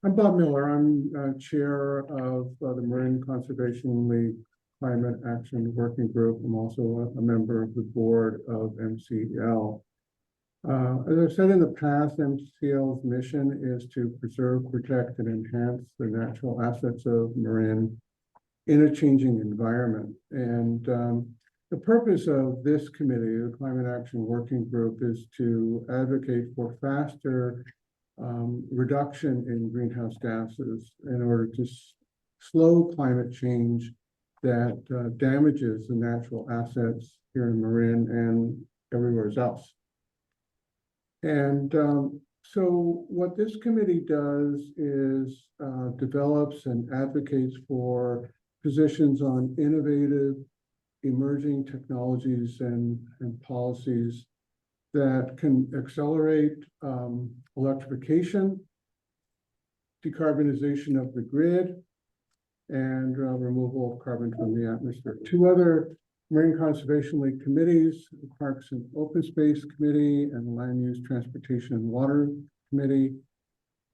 I'm Bob Miller. I'm chair of the Marine Conservation League Climate Action Working Group. I'm also a member of the board of MCL. As I've said in the past, MCL's mission is to preserve, protect, and enhance the natural assets of Marin in a changing environment. And the purpose of this committee, the Climate Action Working Group, is to advocate for faster reduction in greenhouse gases in order to slow climate change that damages the natural assets here in Marin and everywhere else. And so what this committee does is develops and advocates for positions on innovative emerging technologies and policies that can accelerate electrification, decarbonization of the grid, and removal of carbon from the atmosphere. Two other Marine Conservation League committees, the Parks and Open Space Committee and the Land Use, Transportation and Water Committee,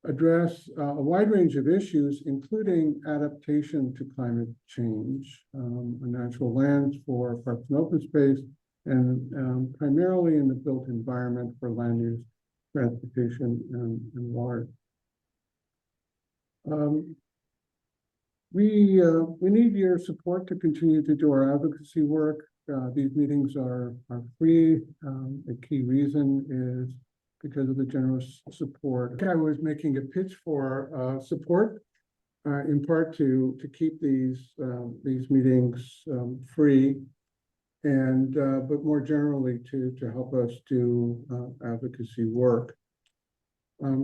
address a wide range of issues, including adaptation to climate change, natural lands for parks and open space, and primarily in the built environment for land use, transportation, and water. We need your support to continue to do our advocacy work. These meetings are free. A key reason is because of the generous support. I was making a pitch for support, in part to keep these meetings free, and but more generally to help us do advocacy work.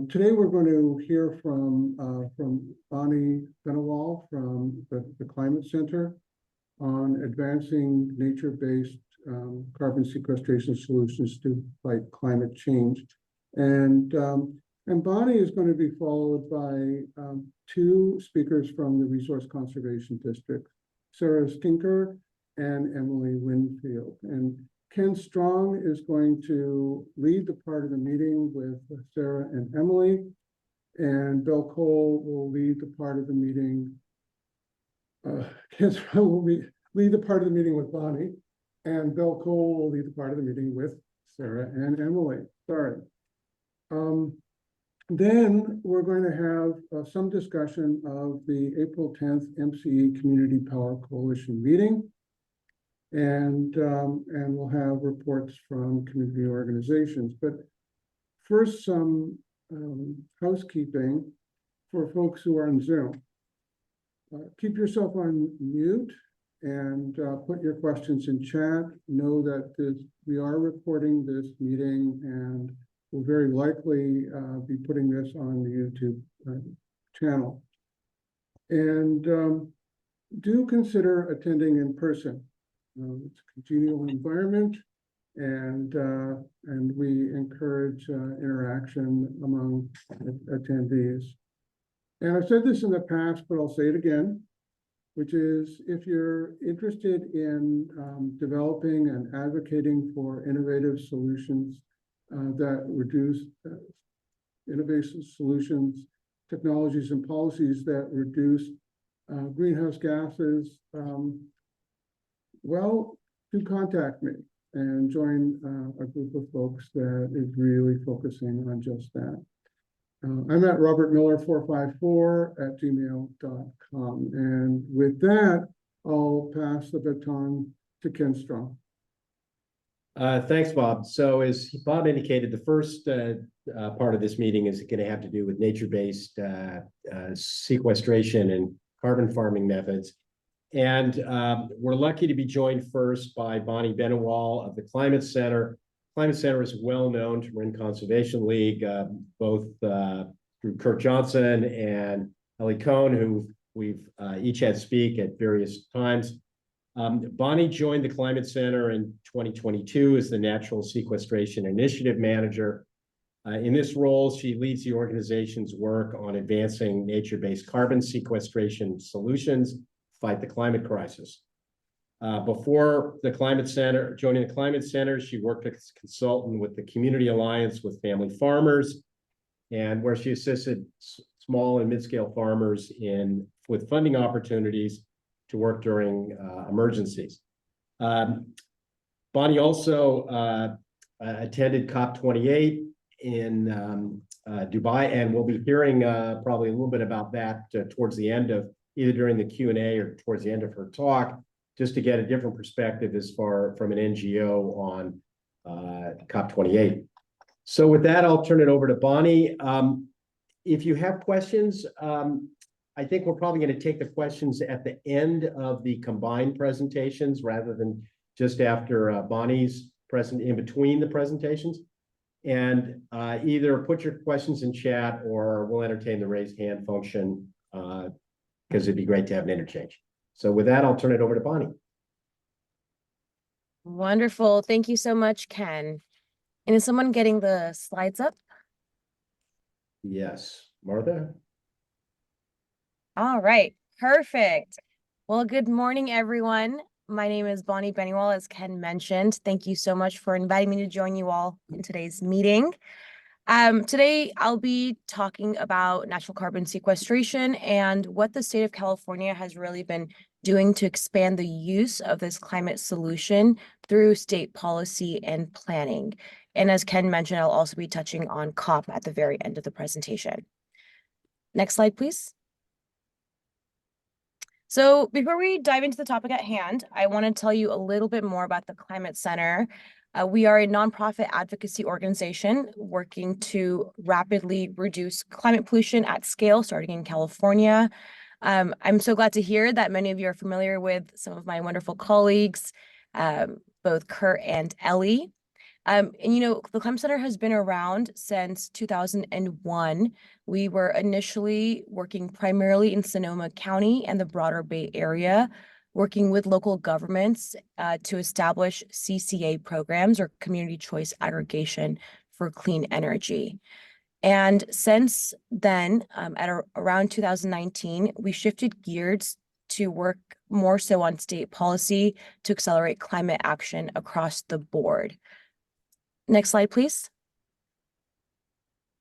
Today we're going to hear from Bonnie Benawal from the Climate Center on advancing nature-based carbon sequestration solutions to fight climate change. And Bonnie is going to be followed by two speakers from the Resource Conservation District, Sarah Stinker and Emily Winfield. And Ken Strong is going to lead the part of the meeting with Sarah and Emily, and Bill Cole will lead the part of the meeting. Ken Strong will lead the part of the meeting with Bonnie, and Bill Cole will lead the part of the meeting with Sarah and Emily. Sorry. Then we're going to have some discussion of the April 10th MCE Community Power Coalition meeting. And we'll have reports from community organizations. But first, some housekeeping for folks who are on Zoom. Keep yourself on mute and put your questions in chat. Know that we are recording this meeting and we'll very likely be putting this on the YouTube channel. And do consider attending in person. It's a congenial environment, and we encourage interaction among attendees. And I've said this in the past, but I'll say it again, which is if you're interested in developing and advocating for innovative solutions that reduce innovative solutions, technologies and policies that reduce greenhouse gases, well, do contact me and join a group of folks that is really focusing on just that. I'm at robertmiller454@gmail.com. And with that, I'll pass the baton to Ken Strong. Thanks, Bob. So as Bob indicated, the first part of this meeting is going to have to do with nature-based sequestration and carbon farming methods. And we're lucky to be joined first by Bonnie Benawal of the Climate Center. Climate Center is well known to Marine Conservation League, both through Kurt Johnson and Ellie Cohn, who we've each had speak at various times. Bonnie joined the Climate Center in 2022 as the Natural Sequestration Initiative Manager. In this role, she leads the organization's work on advancing nature-based carbon sequestration solutions to fight the climate crisis. Before the Climate Center, joining the Climate Center, she worked as a consultant with the Community Alliance with Family Farmers and where she assisted small and mid-scale farmers with funding opportunities to work during emergencies. Bonnie also attended COP28 in Dubai, and we'll be hearing probably a little bit about that towards the end of either during the Q&A or towards the end of her talk, just to get a different perspective as far from an NGO on COP28. So with that, I'll turn it over to Bonnie. If you have questions, I think we're probably going to take the questions at the end of the combined presentations rather than just after Bonnie's in between the presentations. And either put your questions in chat or we'll entertain the raised hand function because it'd be great to have an interchange. So with that, I'll turn it over to Bonnie. Wonderful. Thank you so much, Ken. And is someone getting the slides up? Yes, Martha. All right, perfect. Well, good morning, everyone. My name is Bonnie Bennywall, as Ken mentioned. Thank you so much for inviting me to join you all in today's meeting. Today, I'll be talking about natural carbon sequestration and what the state of California has really been doing to expand the use of this climate solution through state policy and planning. And as Ken mentioned, I'll also be touching on COP at the very end of the presentation. Next slide, please. So before we dive into the topic at hand, I want to tell you a little bit more about the Climate Center. We are a nonprofit advocacy organization working to rapidly reduce climate pollution at scale, starting in California. I'm so glad to hear that many of you are familiar with some of my wonderful colleagues, both Kurt and Ellie. And you know, the Climate Center has been around since 2001. We were initially working primarily in Sonoma County and the broader Bay Area, working with local governments to establish CCA programs, or community choice aggregation, for clean energy. And since then, around 2019, we shifted gears to work more so on state policy to accelerate climate action across the board. Next slide, please.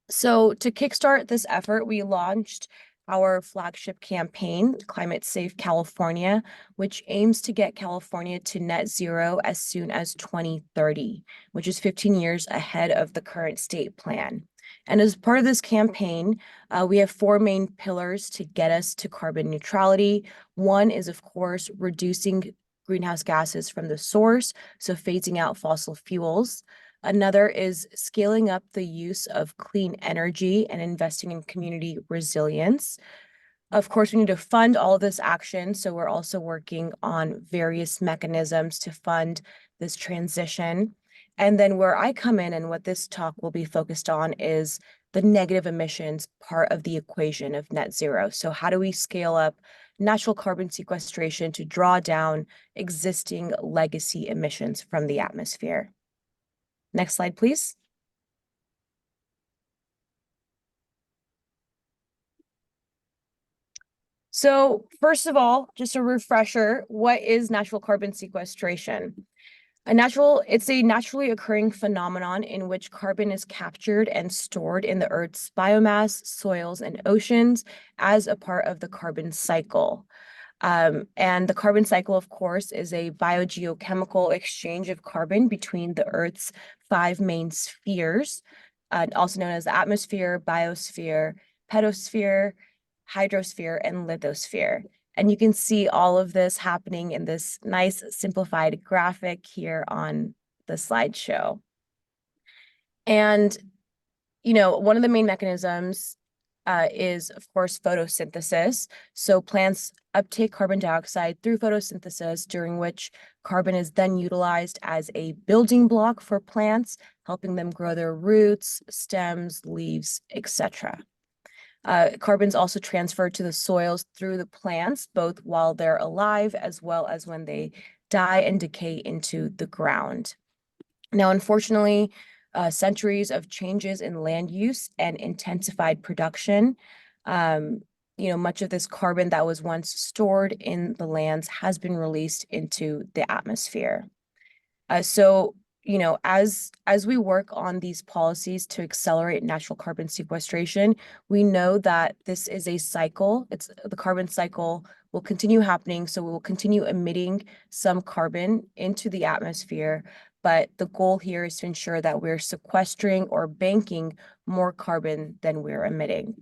So to kickstart this effort, we launched our flagship campaign, Climate Safe California, which aims to get California to net zero as soon as 2030, which is 15 years ahead of the current state plan. And as part of this campaign, we have four main pillars to get us to carbon neutrality. One is, of course, reducing greenhouse gases from the source, so phasing out fossil fuels. Another is scaling up the use of clean energy and investing in community resilience. Of course, we need to fund all of this action, so we're also working on various mechanisms to fund this transition. And then where I come in and what this talk will be focused on is the negative emissions part of the equation of net zero. So how do we scale up natural carbon sequestration to draw down existing legacy emissions from the atmosphere? Next slide, please. So first of all, just a refresher, what is natural carbon sequestration? It's a naturally occurring phenomenon in which carbon is captured and stored in the Earth's biomass, soils, and oceans as a part of the carbon cycle. And the carbon cycle, of course, is a biogeochemical exchange of carbon between the Earth's 5 main spheres, also known as the atmosphere, biosphere, pedosphere, hydrosphere, and lithosphere. And you can see all of this happening in this nice simplified graphic here on the slideshow. And, you know, one of the main mechanisms is, of course, photosynthesis. So plants uptake carbon dioxide through photosynthesis, during which carbon is then utilized as a building block for plants, helping them grow their roots, stems, leaves, etc. Carbon is also transferred to the soils through the plants, both while they're alive as well as when they die and decay into the ground. Now, unfortunately, centuries of changes in land use and intensified production, much of this carbon that was once stored in the lands has been released into the atmosphere. So, you know, as we work on these policies to accelerate natural carbon sequestration, we know that this is a cycle. It's the carbon cycle will continue happening. So we will continue emitting some carbon into the atmosphere. But the goal here is to ensure that we're sequestering or banking more carbon than we're emitting.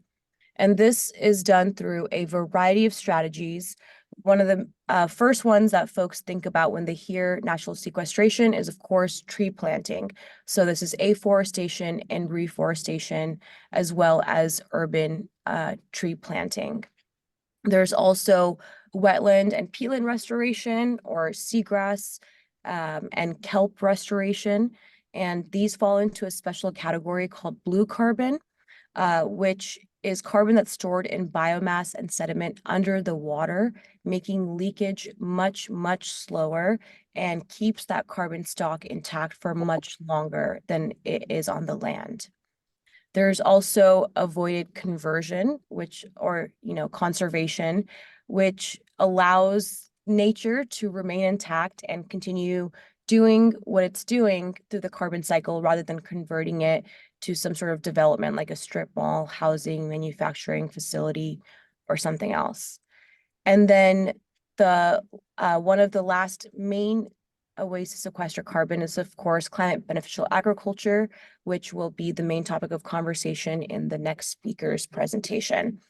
And this is done through a variety of strategies. One of the first ones that folks think about when they hear natural sequestration is, of course, tree planting. So this is afforestation and reforestation, as well as urban tree planting. There's also wetland and peatland restoration, or seagrass and kelp restoration. And these fall into a special category called blue carbon, which is carbon that's stored in biomass and sediment under the water, making leakage much, much slower and keeps that carbon stock intact for much longer than it is on the land. There's also avoided conversion, conservation, which allows nature to remain intact and continue doing what it's doing through the carbon cycle rather than converting it to some sort of development like a strip mall, housing, manufacturing facility, or something else. And then the one of the last main ways to sequester carbon is, of course, climate beneficial agriculture, which will be the main topic of conversation in the next speaker's presentation.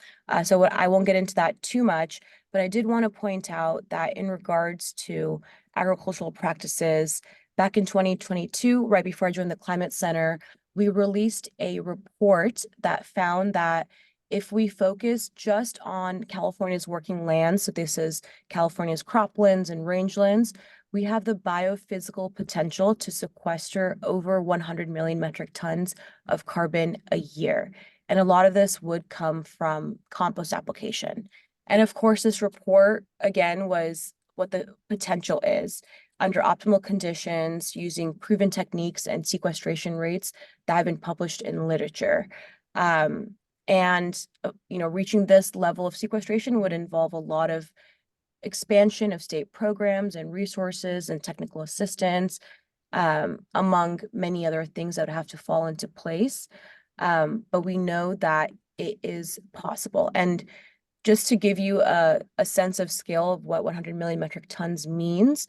So I won't get into that too much, but I did want to point out that in regards to agricultural practices, back in 2022, right before I joined the Climate Center, we released a report that found that if we focus just on California's working lands, so this is California's croplands and rangelands, we have the biophysical potential to sequester over 100 million metric tons of carbon a year. And a lot of this would come from compost application. And of course, this report, again, was what the potential is under optimal conditions using proven techniques and sequestration rates that have been published in literature. Reaching this level of sequestration would involve a lot of expansion of state programs and resources and technical assistance, among many other things that would have to fall into place. But we know that it is possible. And just to give you a sense of scale of what 100 million metric tons means,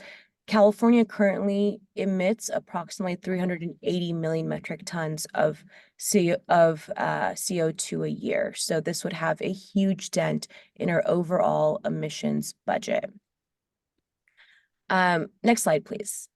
California currently emits approximately 380 million metric tons of CO2 a year. So this would have a huge dent in our overall emissions budget. Next slide, please.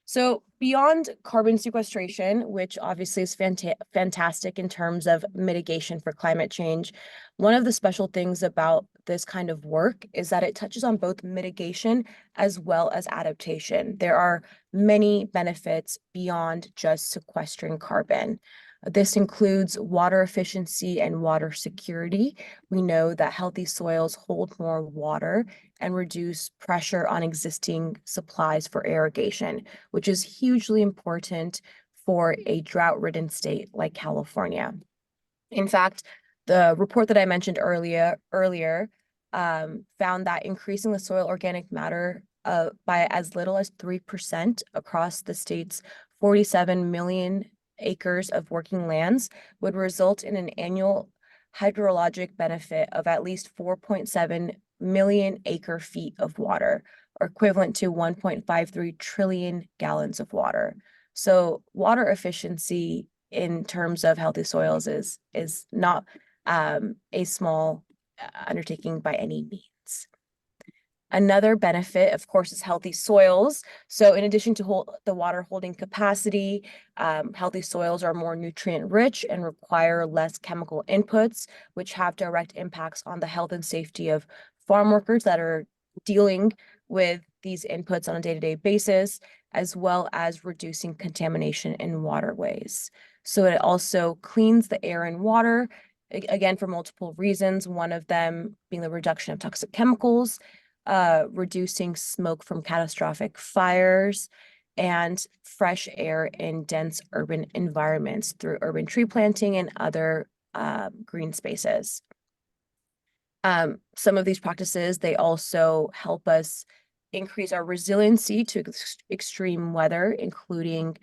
So beyond carbon sequestration, which obviously is fantastic in terms of mitigation for climate change, one of the special things about this kind of work is that it touches on both mitigation as well as adaptation. There are many benefits beyond just sequestering carbon. This includes water efficiency and water security. We know that healthy soils hold more water and reduce pressure on existing supplies for irrigation, which is hugely important for a drought-ridden state like California. In fact, the report that I mentioned earlier found that increasing the soil organic matter by as little as 3% across the state's 47 million acres of working lands would result in an annual hydrologic benefit of at least 4.7 million acre feet of water, or equivalent to 1.53 trillion gallons of water. So water efficiency in terms of healthy soils is not a small undertaking by any means. Another benefit, of course, is healthy soils. So in addition to the water holding capacity, healthy soils are more nutrient rich and require less chemical inputs, which have direct impacts on the health and safety of farm workers that are dealing with these inputs on a day-to-day basis, as well as reducing contamination in waterways. So it also cleans the air and water, again, for multiple reasons, one of them being the reduction of toxic chemicals, reducing smoke from catastrophic fires, and fresh air in dense urban environments through urban tree planting and other green spaces. Some of these practices, they also help us increase our resiliency to extreme weather, including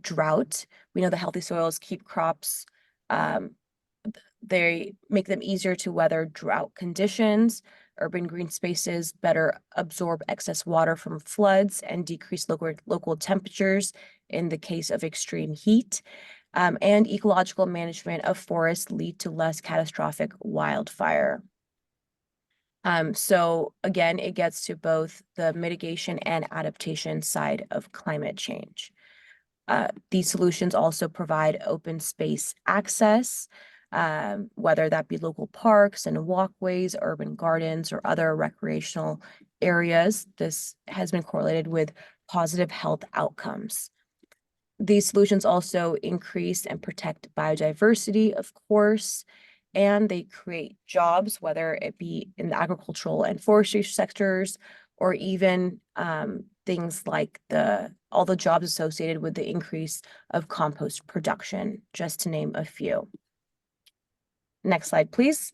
drought. We know the healthy soils keep crops, they make them easier to weather drought conditions. Urban green spaces better absorb excess water from floods and decrease local temperatures in the case of extreme heat. And ecological management of forests lead to less catastrophic wildfire. So again, it gets to both the mitigation and adaptation side of climate change. These solutions also provide open space access, whether that be local parks and walkways, urban gardens, or other recreational areas. This has been correlated with positive health outcomes. These solutions also increase and protect biodiversity, of course, and they create jobs, whether it be in the agricultural and forestry sectors, or even things like all the jobs associated with the increase of compost production, just to name a few. Next slide, please.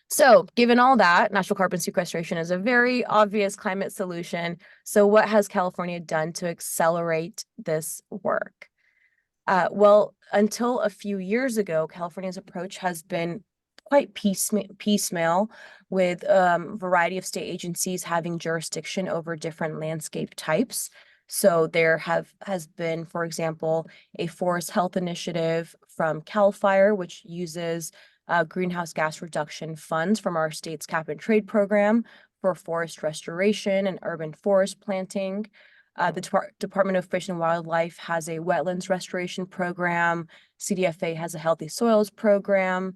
So given all that, natural carbon sequestration is a very obvious climate solution. So what has California done to accelerate this work? Well, until a few years ago, California's approach has been quite piecemeal, with a variety of state agencies having jurisdiction over different landscape types. So there has been, for example, a forest health initiative from CAL FIRE, which uses greenhouse gas reduction funds from our state's cap and trade program for forest restoration and urban forest planting. The Department of Fish and Wildlife has a wetlands restoration program. CDFA has a healthy soils program.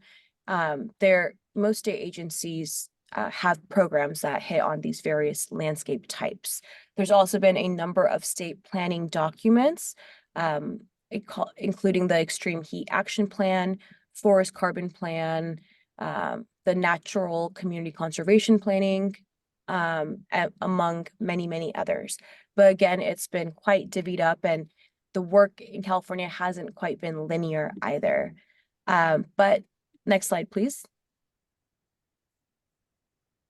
Most state agencies have programs that hit on these various landscape types. There's also been a number of state planning documents, including the Extreme Heat Action Plan, Forest Carbon Plan, the Natural Community Conservation Planning, among many, many others. But again, it's been quite divvied up, and the work in California hasn't quite been linear either. But next slide, please.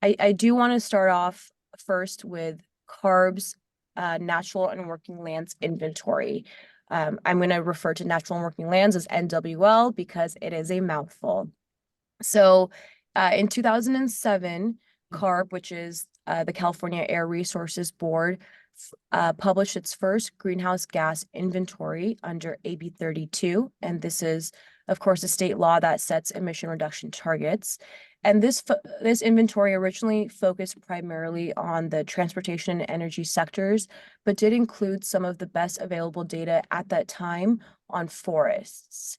I do want to start off first with CARB's Natural and Working Lands Inventory. I'm going to refer to Natural and Working Lands as NWL because it is a mouthful. So in 2007, CARB, which is the California Air Resources Board, published its first greenhouse gas inventory under AB 32. And this is, of course, a state law that sets emission reduction targets. And this inventory originally focused primarily on the transportation and energy sectors, but did include some of the best available data at that time on forests.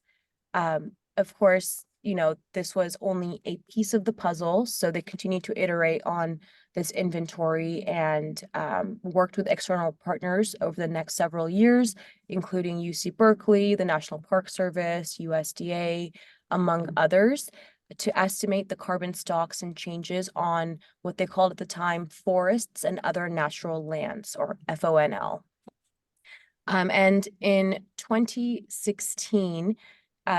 Of course, this was only a piece of the puzzle, so they continued to iterate on this inventory and worked with external partners over the next several years, including UC Berkeley, the National Park Service, USDA, among others, to estimate the carbon stocks and changes on what they called at the time forests and other natural lands, or FONL. And in 2016,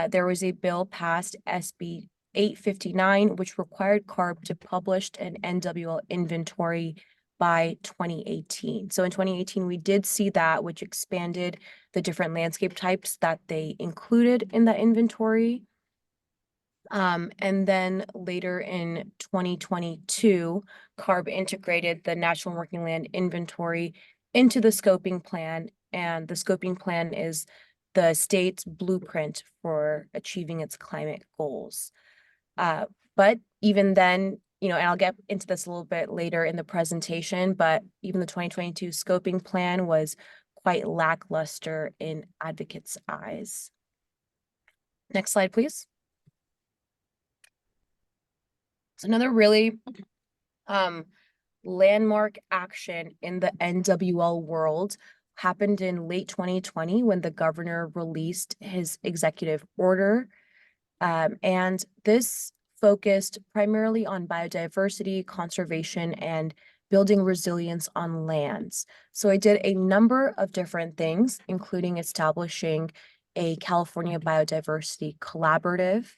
there was a bill passed, SB 859, which required CARB to publish an NWL inventory by 2018. So in 2018, we did see that, which expanded the different landscape types that they included in that inventory. And then later in 2022, CARB integrated the National Working Land Inventory into the scoping plan, and the scoping plan is the state's blueprint for achieving its climate goals. But even then, and I'll get into this a little bit later in the presentation, but even the 2022 scoping plan was quite lackluster in advocates' eyes. Next slide, please. So another really landmark action in the NWL world happened in late 2020 when the governor released his executive order. And this focused primarily on biodiversity, conservation, and building resilience on lands. So I did a number of different things, including establishing a California Biodiversity Collaborative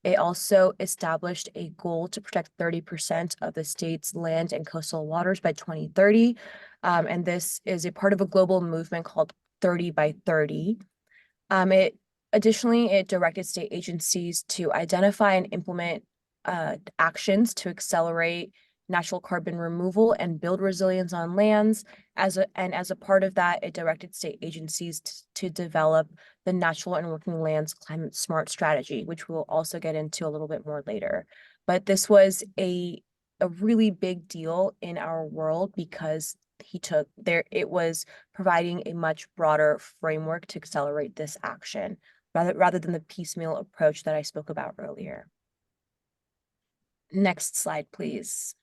It also established a goal to protect 30% of the state's land and coastal waters by 2030. And this is a part of a global movement called 30 by 30. Additionally, it directed state agencies to identify and implement actions to accelerate natural carbon removal and build resilience on lands. As a part of that, it directed state agencies to develop the Natural and Working Lands Climate Smart Strategy, which we'll also get into a little bit more later. But this was a really big deal in our world because it was providing a much broader framework to accelerate this action rather than the piecemeal approach that I spoke about earlier. Next slide, please.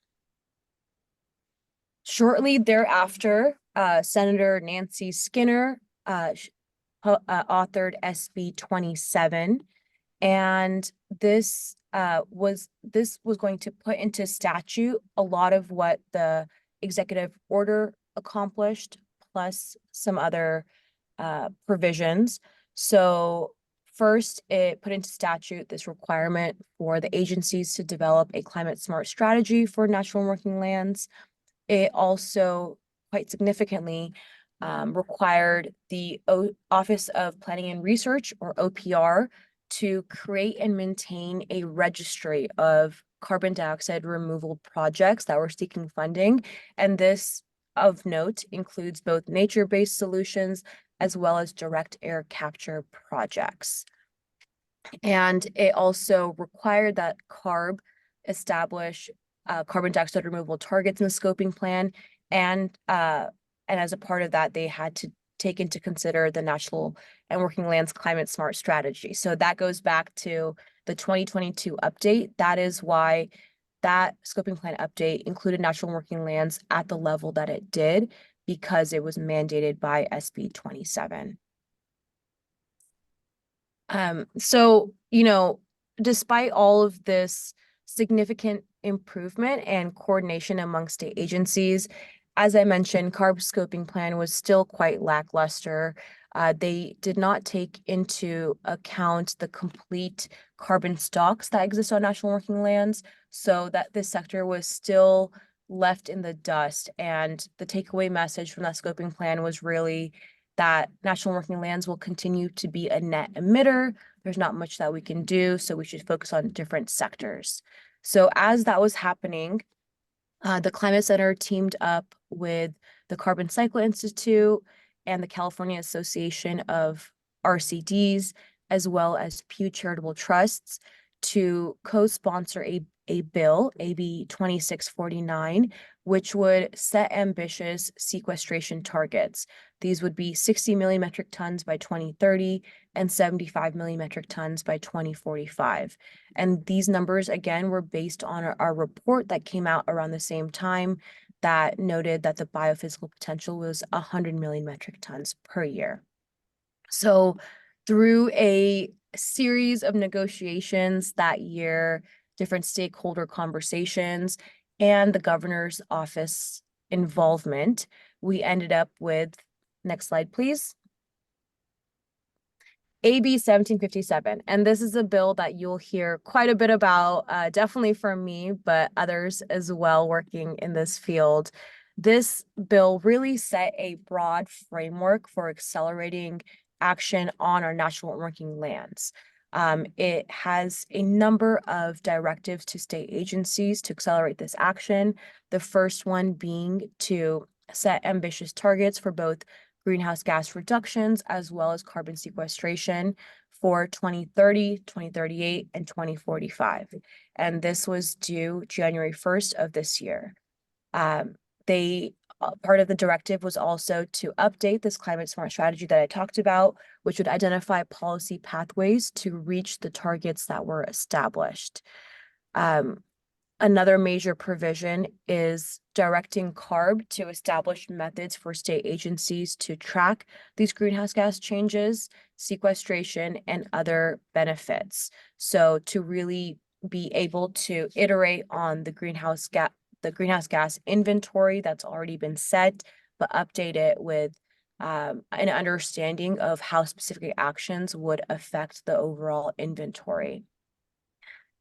Shortly thereafter, Senator Nancy Skinner authored SB 27, and this was going to put into statute a lot of what the executive order accomplished, plus some other provisions. So first, it put into statute this requirement for the agencies to develop a climate smart strategy for natural and working lands. It also quite significantly required the Office of Planning and Research, or OPR, to create and maintain a registry of carbon dioxide removal projects that were seeking funding. And this, of note, includes both nature-based solutions as well as direct air capture projects. And it also required that CARB establish carbon dioxide removal targets in the scoping plan. And as a part of that, they had to take into consider the Natural and Working Lands Climate Smart Strategy. So that goes back to the 2022 update. That is why that scoping plan update included natural and working lands at the level that it did, because it was mandated by SB 27. So, despite all of this significant improvement and coordination among state agencies, as I mentioned, CARB scoping plan was still quite lackluster. They did not take into account the complete carbon stocks that exist on national working lands, so that this sector was still left in the dust. And the takeaway message from that scoping plan was really that national working lands will continue to be a net emitter. There's not much that we can do, so we should focus on different sectors. So as that was happening, the Climate Center teamed up with the Carbon Cycle Institute and the California Association of RCDs, as well as Pew Charitable Trusts, to co-sponsor a bill, AB 2649, which would set ambitious sequestration targets. These would be 60 million metric tons by 2030 and 75 million metric tons by 2045. And these numbers, again, were based on our report that came out around the same time that noted that the biophysical potential was 100 million metric tons per year. So through a series of negotiations that year, different stakeholder conversations, and the governor's office involvement, we ended up with, next slide, please, AB 1757. And this is a bill that you'll hear quite a bit about, definitely from me, but others as well working in this field. This bill really set a broad framework for accelerating action on our national and working lands. It has a number of directives to state agencies to accelerate this action. The first one being to set ambitious targets for both greenhouse gas reductions as well as carbon sequestration for 2030, 2038, and 2045. And this was due January 1st of this year. Part of the directive was also to update this climate smart strategy that I talked about, which would identify policy pathways to reach the targets that were established. Another major provision is directing CARB to establish methods for state agencies to track these greenhouse gas changes, sequestration, and other benefits. So to really be able to iterate on the greenhouse gas inventory that's already been set, but update it with an understanding of how specific actions would affect the overall inventory.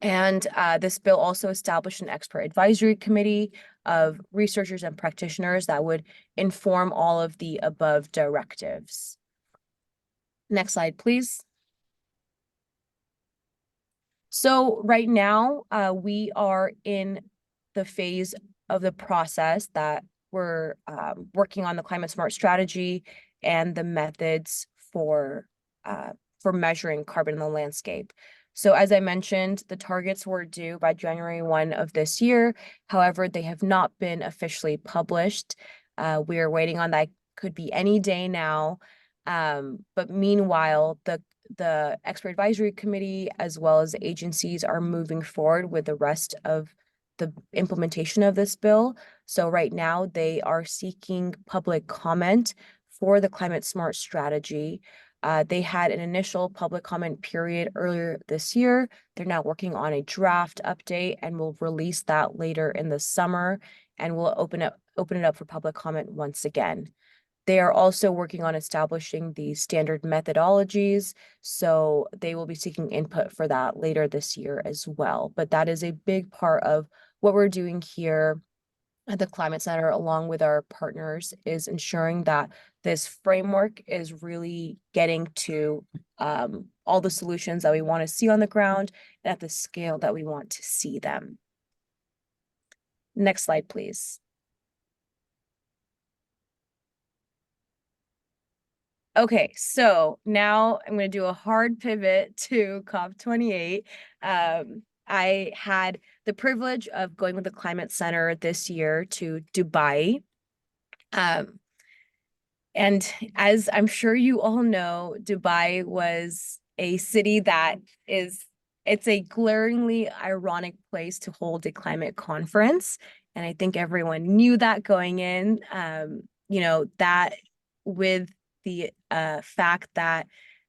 And this bill also established an expert advisory committee of researchers and practitioners that would inform all of the above directives. Next slide, please. So right now, we are in the phase of the process that we're working on the climate smart strategy and the methods for measuring carbon in the landscape. So as I mentioned, the targets were due by January 1 of this year. However, they have not been officially published. We are waiting on that. Could be any day now. But meanwhile, the expert advisory committee as well as agencies are moving forward with the rest of the implementation of this bill. So right now they are seeking public comment for the climate smart strategy. They had an initial public comment period earlier this year. They're now working on a draft update and will release that later in the summer, and we'll open it up for public comment once again. They are also working on establishing the standard methodologies, so they will be seeking input for that later this year as well. But that is a big part of what we're doing here at the Climate Center, along with our partners, is ensuring that this framework is really getting to all the solutions that we want to see on the ground and at the scale that we want to see them. Next slide, please. Okay, so now I'm going to do a hard pivot to COP28. I had the privilege of going with the Climate Center this year to Dubai. And as I'm sure you all know, Dubai was a city that it's a glaringly ironic place to hold a climate conference. And I think everyone knew that going in, that with the fact that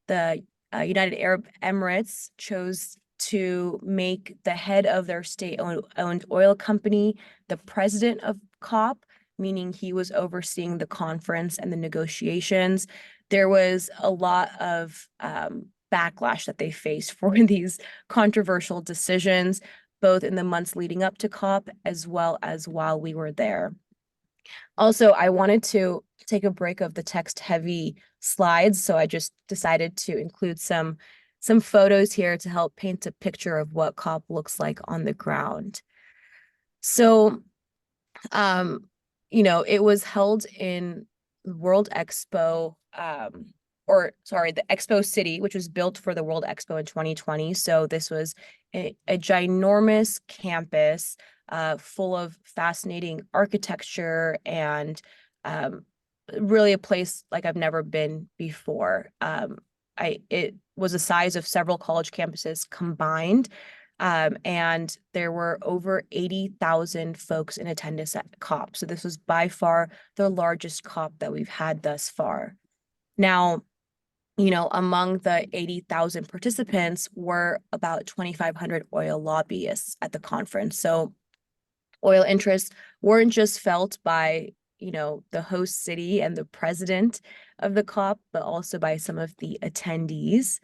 the United Arab Emirates chose to make the head of their state-owned oil company the president of COP, meaning he was overseeing the conference and the negotiations. There was a lot of backlash that they faced for these controversial decisions, both in the months leading up to COP as well as while we were there. Also, I wanted to take a break of the text-heavy slides, so I just decided to include some photos here to help paint a picture of what COP looks like on the ground. So, it was held in World Expo, the Expo City, which was built for the World Expo in 2020. So this was a ginormous campus full of fascinating architecture and really a place like I've never been before. It was the size of several college campuses combined. And there were over 80,000 folks in attendance at COP. So this was by far the largest COP that we've had thus far. Now, among the 80,000 participants were about 2,500 oil lobbyists at the conference. So oil interests weren't just felt by, the host city and the president of the COP, but also by some of the attendees.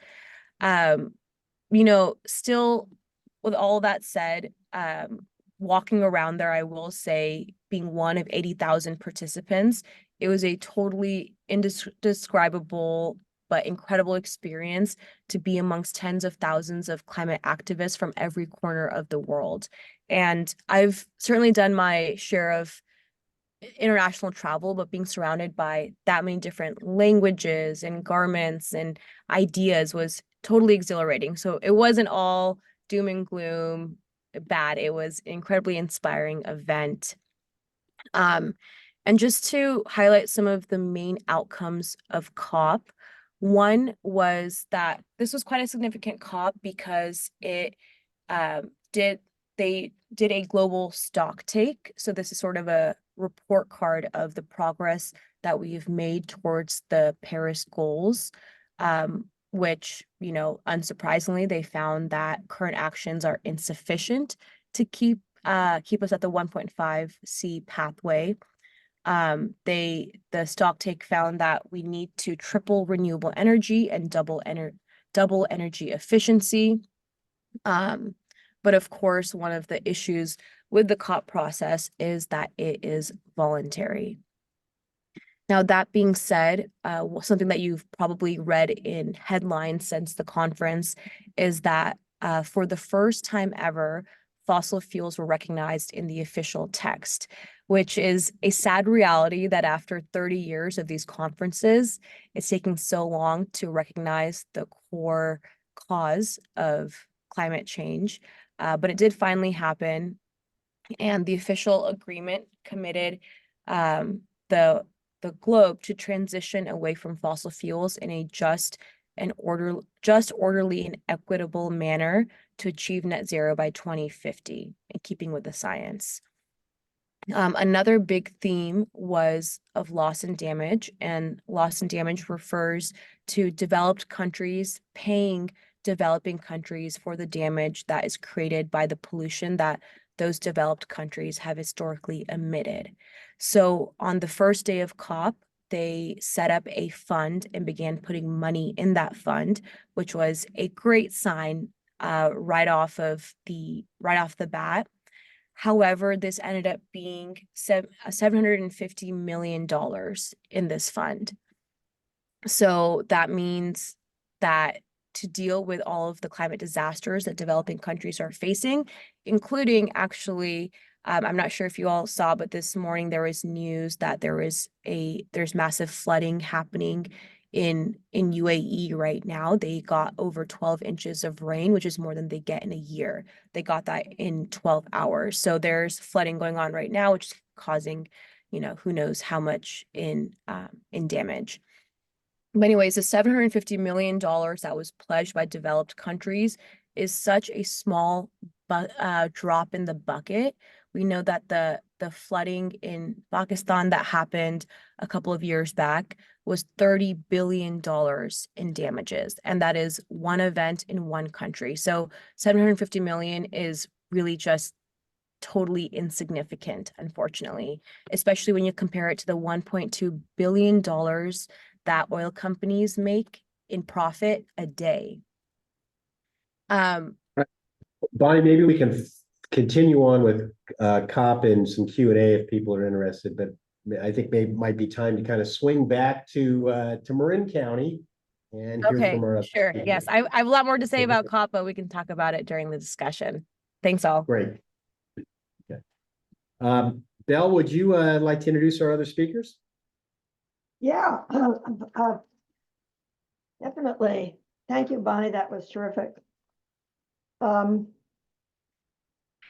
Still, with all that said, walking around there, I will say, being one of 80,000 participants, it was a totally indescribable but incredible experience to be amongst tens of thousands of climate activists from every corner of the world. And I've certainly done my share of international travel, but being surrounded by that many different languages and garments and ideas was totally exhilarating. So it wasn't all doom and gloom bad. It was an incredibly inspiring event. And just to highlight some of the main outcomes of COP, one was that this was quite a significant COP because they did a global stock take. So this is sort of a report card of the progress that we've made towards the Paris goals, which, unsurprisingly, they found that current actions are insufficient to keep us at the 1.5C pathway. The stock take found that we need to triple renewable energy and double energy efficiency. But of course, one of the issues with the COP process is that it is voluntary. Now, that being said, something that you've probably read in headlines since the conference is that for the first time ever, fossil fuels were recognized in the official text, which is a sad reality that after 30 years of these conferences, it's taking so long to recognize the core cause of climate change. But it did finally happen. And the official agreement committed the globe to transition away from fossil fuels in a just, orderly, and equitable manner to achieve net zero by 2050, in keeping with the science. Another big theme was of loss and damage, and loss and damage refers to developed countries paying developing countries for the damage that is created by the pollution that those developed countries have historically emitted. So on the first day of COP, they set up a fund and began putting money in that fund, which was a great sign right off the bat. However, this ended up being $750 million in this fund. So that means that to deal with all of the climate disasters that developing countries are facing, including actually, I'm not sure if you all saw, but this morning there was news that there's massive flooding happening in UAE right now. They got over 12 inches of rain, which is more than they get in a year. They got that in 12 hours. So there's flooding going on right now, which is causing, who knows how much in damage. But anyways, the $750 million that was pledged by developed countries is such a small drop in the bucket. We know that the flooding in Pakistan that happened a couple of years back was $30 billion in damages, and that is one event in one country. So 750 million is really just totally insignificant, unfortunately, especially when you compare it to the $1.2 billion that oil companies make in profit a day. Bonnie, maybe we can continue on with COP and some Q&A if people are interested, but I think might be time to kind of swing back to Marin County and hear Okay, from our sure. Yes, I have a lot more to say about COP, but we can talk about it during the discussion. Thanks all. Great. Okay. Belle, would you like to introduce our other speakers? Yeah, definitely. Thank you, Bonnie. That was terrific.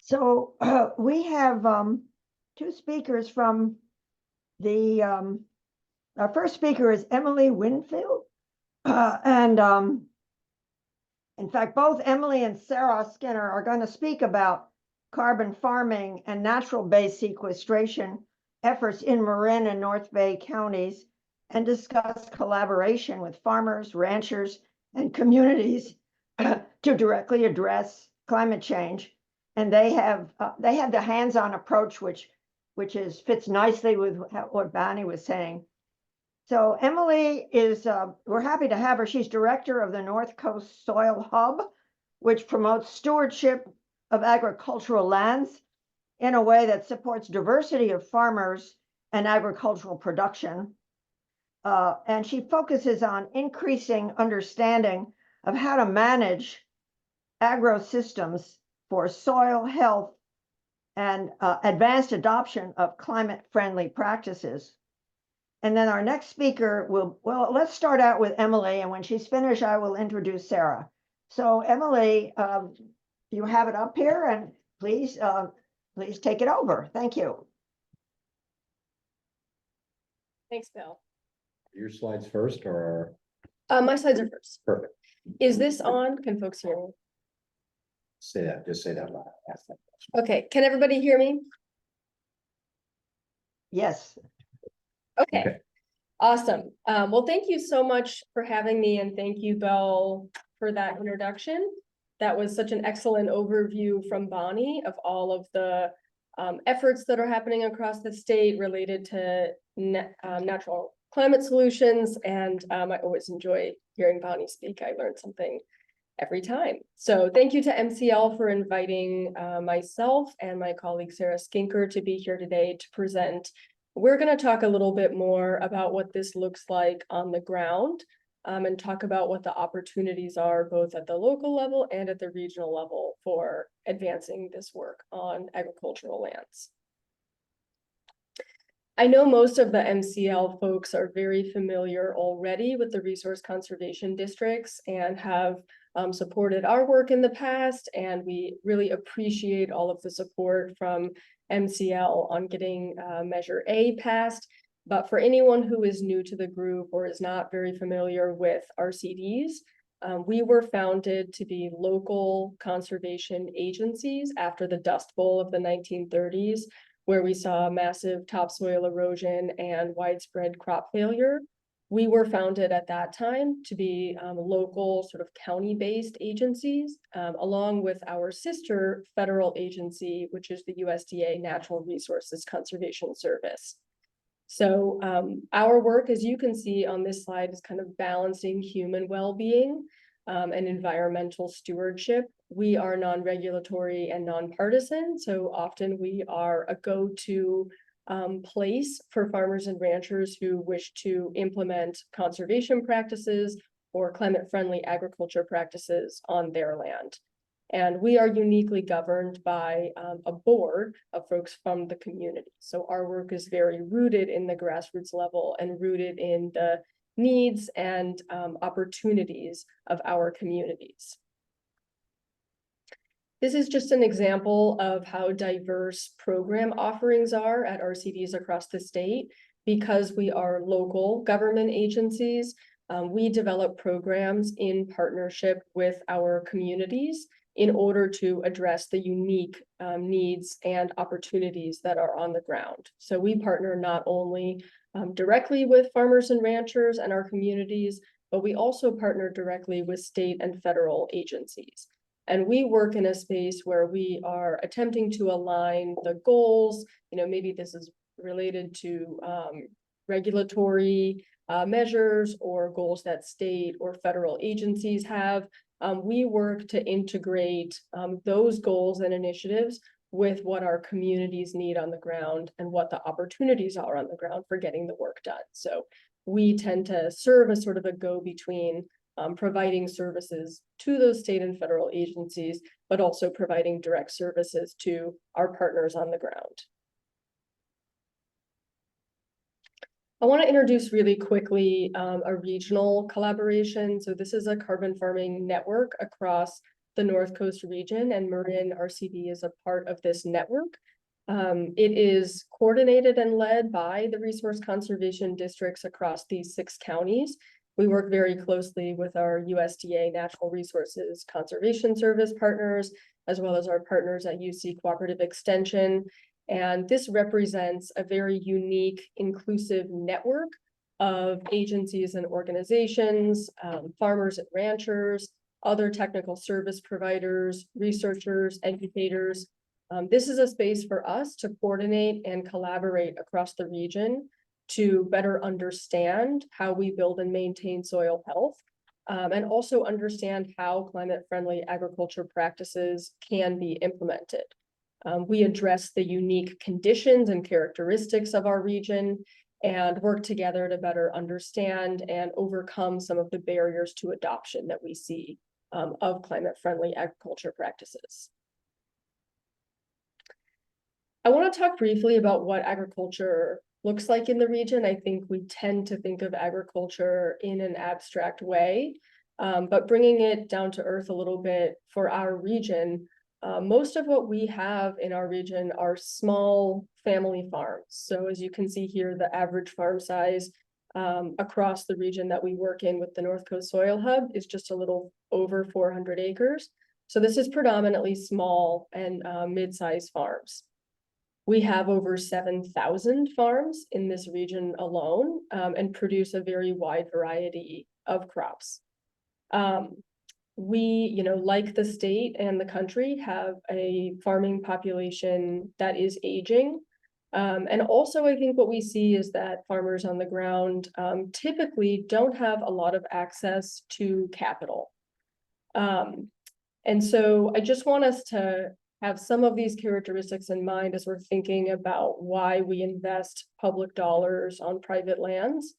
So we have two speakers from the, our first speaker is Emily Winfield. And in fact, both Emily and Sarah Skinner are going to speak about carbon farming and natural-based sequestration efforts in Marin and North Bay counties, and discuss collaboration with farmers, ranchers, and communities to directly address climate change. And they have the hands-on approach, which fits nicely with what Bonnie was saying. So Emily is, we're happy to have her. She's director of the North Coast Soil Hub, which promotes stewardship of agricultural lands in a way that supports diversity of farmers and agricultural production. And she focuses on increasing understanding of how to manage agrosystems for soil health and advanced adoption of climate-friendly practices. And then our next speaker let's start out with Emily, and when she's finished, I will introduce Sarah. So Emily, you have it up here, and please take it over. Thank you. Thanks, Bill. Your slides first, or? My slides are first. Perfect. Is this on? Can folks hear me? Just say that loud. Ask that question. Okay, can everybody hear me? Yes. Okay. Awesome. Well, thank you so much for having me, and thank you, Belle, for that introduction. That was such an excellent overview from Bonnie of all of the efforts that are happening across the state related to natural climate solutions. And I always enjoy hearing Bonnie speak. I learned something every time. So thank you to MCL for inviting myself and my colleague Sarah Skinker to be here today to present. We're going to talk a little bit more about what this looks like on the ground, and talk about what the opportunities are both at the local level and at the regional level for advancing this work on agricultural lands. I know most of the MCL folks are very familiar already with the resource conservation districts and have supported our work in the past, and we really appreciate all of the support from MCL on getting Measure A passed. But for anyone who is new to the group or is not very familiar with RCDs, we were founded to be local conservation agencies after the Dust Bowl of the 1930s, where we saw massive topsoil erosion and widespread crop failure. We were founded at that time to be local sort of county-based agencies, along with our sister federal agency, which is the USDA Natural Resources Conservation Service. So our work, as you can see on this slide, is kind of balancing human well-being and environmental stewardship. We are non-regulatory and nonpartisan, so often we are a go-to place for farmers and ranchers who wish to implement conservation practices or climate-friendly agriculture practices on their land. And we are uniquely governed by a board of folks from the community. So our work is very rooted in the grassroots level and rooted in the needs and opportunities of our communities. This is just an example of how diverse program offerings are at RCDs across the state. Because we are local government agencies, we develop programs in partnership with our communities in order to address the unique needs and opportunities that are on the ground. So we partner not only directly with farmers and ranchers and our communities, but we also partner directly with state and federal agencies. And we work in a space where we are attempting to align the goals. Maybe this is related to regulatory measures or goals that state or federal agencies have. We work to integrate those goals and initiatives with what our communities need on the ground and what the opportunities are on the ground for getting the work done. So we tend to serve as sort of a go-between, providing services to those state and federal agencies, but also providing direct services to our partners on the ground. I want to introduce really quickly a regional collaboration. So this is a carbon farming network across the North Coast region, and Marin RCD is a part of this network. It is coordinated and led by the resource conservation districts across these 6 counties. We work very closely with our USDA Natural Resources Conservation Service partners, as well as our partners at UC Cooperative Extension. And this represents a very unique, inclusive network of agencies and organizations, farmers and ranchers, other technical service providers, researchers, educators. This is a space for us to coordinate and collaborate across the region to better understand how we build and maintain soil health, and also understand how climate-friendly agriculture practices can be implemented. We address the unique conditions and characteristics of our region and work together to better understand and overcome some of the barriers to adoption that we see of climate-friendly agriculture practices. I want to talk briefly about what agriculture looks like in the region. I think we tend to think of agriculture in an abstract way, but bringing it down to earth a little bit for our region, most of what we have in our region are small family farms. So as you can see here, the average farm size across the region that we work in with the North Coast Soil Hub is just a little over 400 acres. So this is predominantly small and mid-sized farms. We have over 7,000 farms in this region alone, and produce a very wide variety of crops. We, like the state and the country, have a farming population that is aging. And also, I think what we see is that farmers on the ground typically don't have a lot of access to capital. And so I just want us to have some of these characteristics in mind as we're thinking about why we invest public dollars on private lands.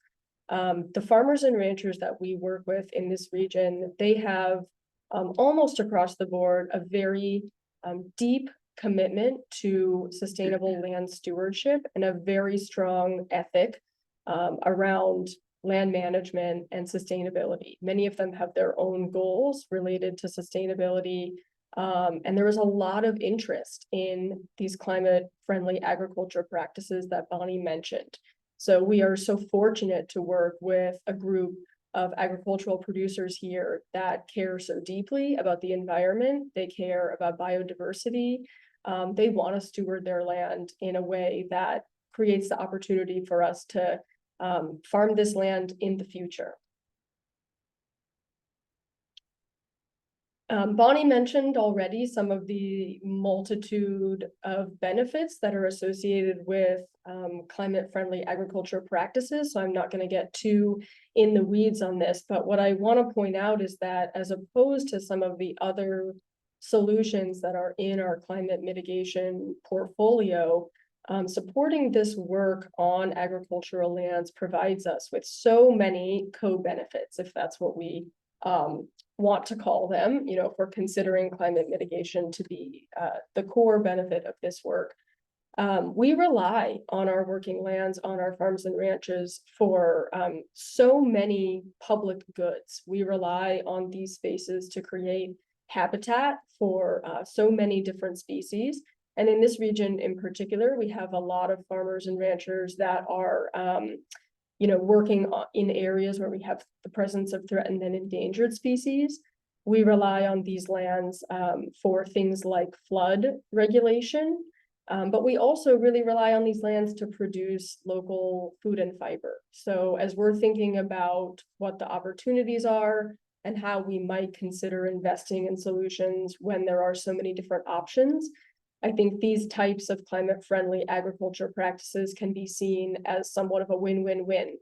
The farmers and ranchers that we work with in this region, they have almost across the board a very deep commitment to sustainable land stewardship and a very strong ethic around land management and sustainability. Many of them have their own goals related to sustainability. And there was a lot of interest in these climate-friendly agriculture practices that Bonnie mentioned. So we are so fortunate to work with a group of agricultural producers here that care so deeply about the environment. They care about biodiversity. They want to steward their land in a way that creates the opportunity for us to farm this land in the future. Bonnie mentioned already some of the multitude of benefits that are associated with climate-friendly agriculture practices, so I'm not going to get too in the weeds on this, but what I want to point out is that as opposed to some of the other solutions that are in our climate mitigation portfolio, supporting this work on agricultural lands provides us with so many co-benefits, if that's what we want to call them, if we're considering climate mitigation to be the core benefit of this work. We rely on our working lands, on our farms and ranches for so many public goods. We rely on these spaces to create habitat for so many different species. And in this region in particular, we have a lot of farmers and ranchers that are working in areas where we have the presence of threatened and endangered species. We rely on these lands for things like flood regulation, but we also really rely on these lands to produce local food and fiber. So as we're thinking about what the opportunities are and how we might consider investing in solutions when there are so many different options, I think these types of climate-friendly agriculture practices can be seen as somewhat of a win-win-win.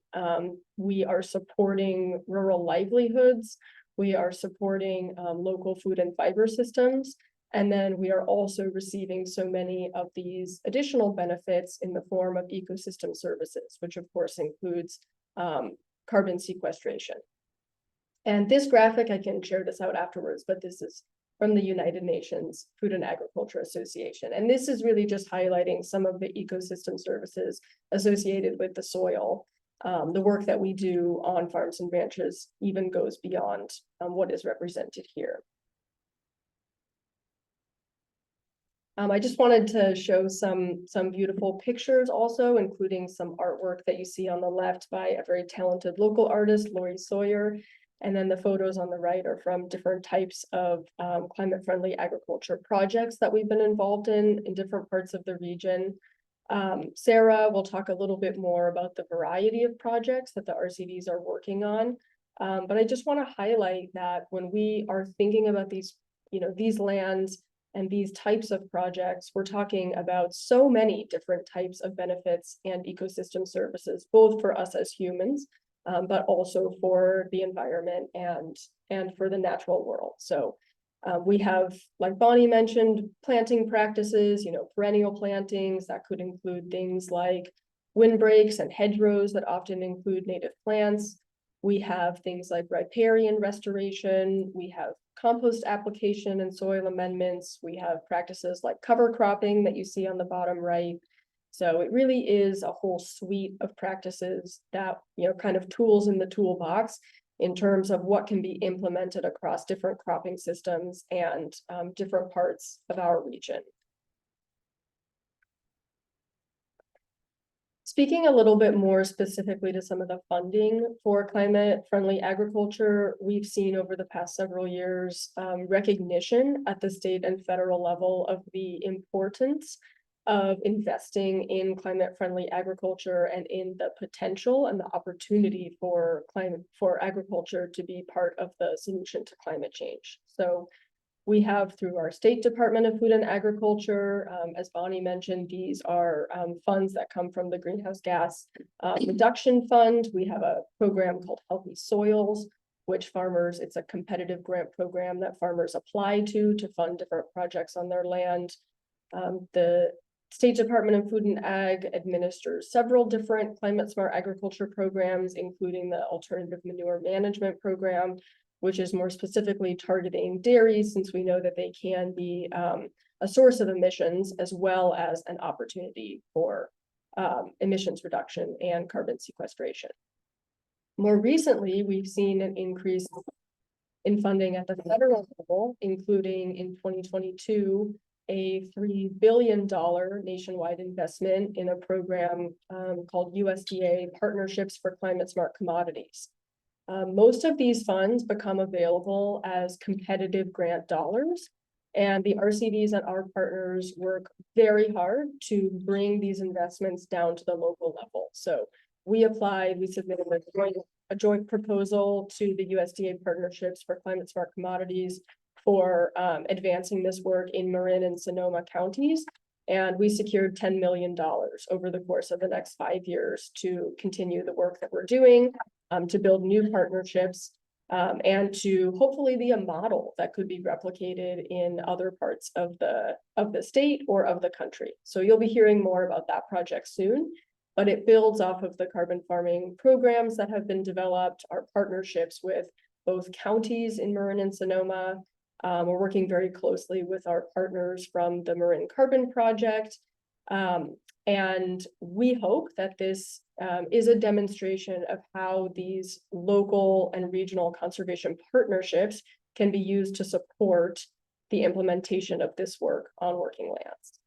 We are supporting rural livelihoods, we are supporting local food and fiber systems, and then we are also receiving so many of these additional benefits in the form of ecosystem services, which of course includes carbon sequestration. And this graphic, I can share this out afterwards, but this is from the United Nations Food and Agriculture Association. And this is really just highlighting some of the ecosystem services associated with the soil. The work that we do on farms and ranches even goes beyond what is represented here. I just wanted to show some beautiful pictures also, including some artwork that you see on the left by a very talented local artist, Lori Sawyer. And then the photos on the right are from different types of climate-friendly agriculture projects that we've been involved in different parts of the region. Sarah will talk a little bit more about the variety of projects that the RCDs are working on. But I just want to highlight that when we are thinking about these lands and these types of projects, we're talking about so many different types of benefits and ecosystem services, both for us as humans, but also for the environment and for the natural world. So we have, like Bonnie mentioned, planting practices, perennial plantings that could include things like windbreaks and hedgerows that often include native plants. We have things like riparian restoration. We have compost application and soil amendments. We have practices like cover cropping that you see on the bottom right. So it really is a whole suite of practices that, kind of tools in the toolbox in terms of what can be implemented across different cropping systems and different parts of our region. Speaking a little bit more specifically to some of the funding for climate-friendly agriculture, we've seen over the past several years recognition at the state and federal level of the importance of investing in climate-friendly agriculture and in the potential and the opportunity for agriculture to be part of the solution to climate change. So we have, through our State Department of Food and Agriculture, as Bonnie mentioned, these are funds that come from the Greenhouse Gas Reduction Fund. We have a program called Healthy Soils, which farmers, it's a competitive grant program that farmers apply to fund different projects on their land. The State Department of Food and Ag administers several different climate smart agriculture programs, including the Alternative Manure Management Program, which is more specifically targeting dairy, since we know that they can be a source of emissions as well as an opportunity for emissions reduction and carbon sequestration. More recently, we've seen an increase in funding at the federal level, including in 2022, a $3 billion nationwide investment in a program called USDA Partnerships for Climate Smart Commodities. Most of these funds become available as competitive grant dollars, and the RCDs and our partners work very hard to bring these investments down to the local level. So we submitted a joint proposal to the USDA Partnerships for Climate Smart Commodities for advancing this work in Marin and Sonoma counties. And we secured $10 million over the course of the next 5 years to continue the work that we're doing, to build new partnerships, and to hopefully be a model that could be replicated in other parts of the state or of the country. So you'll be hearing more about that project soon, but it builds off of the carbon farming programs that have been developed, our partnerships with both counties in Marin and Sonoma. We're working very closely with our partners from the Marin Carbon Project. And we hope that this is a demonstration of how these local and regional conservation partnerships can be used to support the implementation of this work on working lands.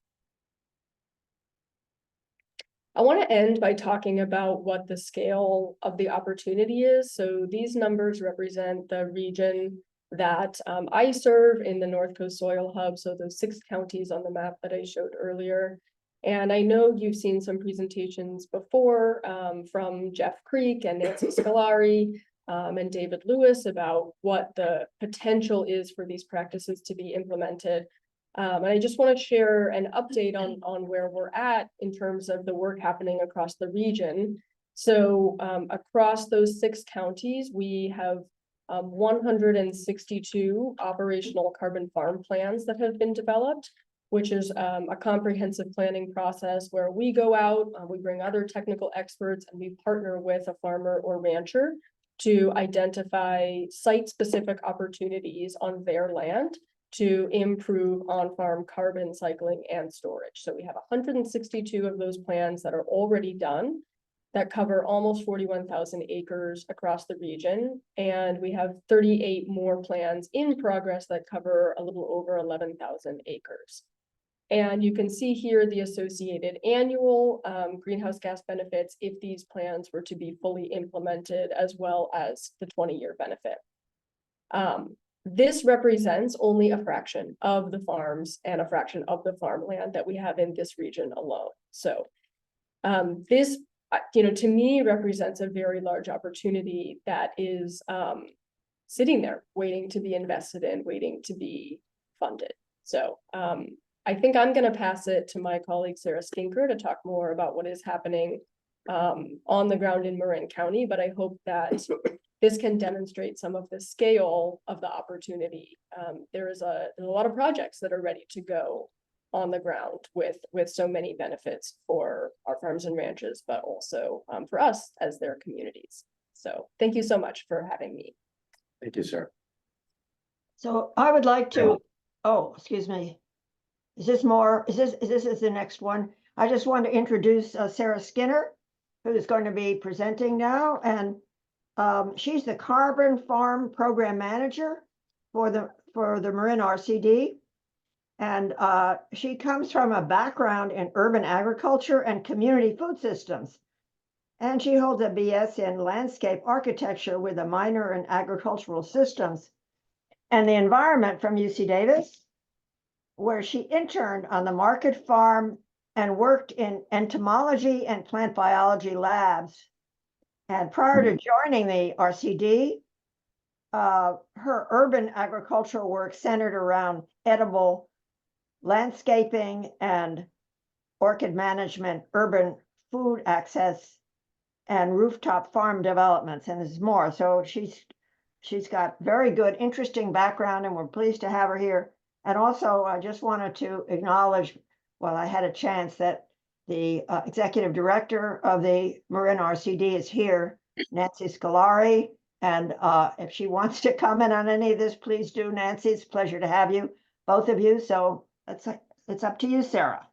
I want to end by talking about what the scale of the opportunity is. So these numbers represent the region that I serve in the North Coast Soil Hub, so those 6 counties on the map that I showed earlier. And I know you've seen some presentations before from Jeff Creek and Nancy Scolari and David Lewis about what the potential is for these practices to be implemented. And I just want to share an update on where we're at in terms of the work happening across the region. So across those 6 counties, we have 162 operational carbon farm plans that have been developed, which is a comprehensive planning process where we go out, we bring other technical experts, and we partner with a farmer or rancher to identify site-specific opportunities on their land to improve on-farm carbon cycling and storage. So we have 162 of those plans that are already done that cover almost 41,000 acres across the region. And we have 38 more plans in progress that cover a little over 11,000 acres. And you can see here the associated annual greenhouse gas benefits if these plans were to be fully implemented, as well as the 20-year benefit. This represents only a fraction of the farms and a fraction of the farmland that we have in this region alone. So this, to me, represents a very large opportunity that is sitting there waiting to be invested in, waiting to be funded. So I think I'm going to pass it to my colleague, Sarah Skinker, to talk more about what is happening on the ground in Marin County, but I hope that this can demonstrate some of the scale of the opportunity. There's a lot of projects that are ready to go on the ground with so many benefits for our farms and ranches, but also for us as their communities. So thank you so much for having me. Thank you, sir. So I would like to, oh, excuse me. Is this the next one? I just want to introduce Sarah Skinner, who's going to be presenting now. And she's the Carbon Farm Program Manager for the Marin RCD. And she comes from a background in urban agriculture and community food systems. And she holds a BS in landscape architecture with a minor in agricultural systems and the environment from UC Davis, where she interned on the market farm and worked in entomology and plant biology labs. And prior to joining the RCD, her urban agricultural work centered around edible landscaping and orchid management, urban food access, and rooftop farm developments, and there's more. So she's She's got very good, interesting background, and we're pleased to have her here. And also, I just wanted to acknowledge, while I had a chance, that the executive director of the Marin RCD is here, Nancy Scolari. And if she wants to comment on any of this, please do, Nancy. It's a pleasure to have you, both of you. So it's up to you, Sarah.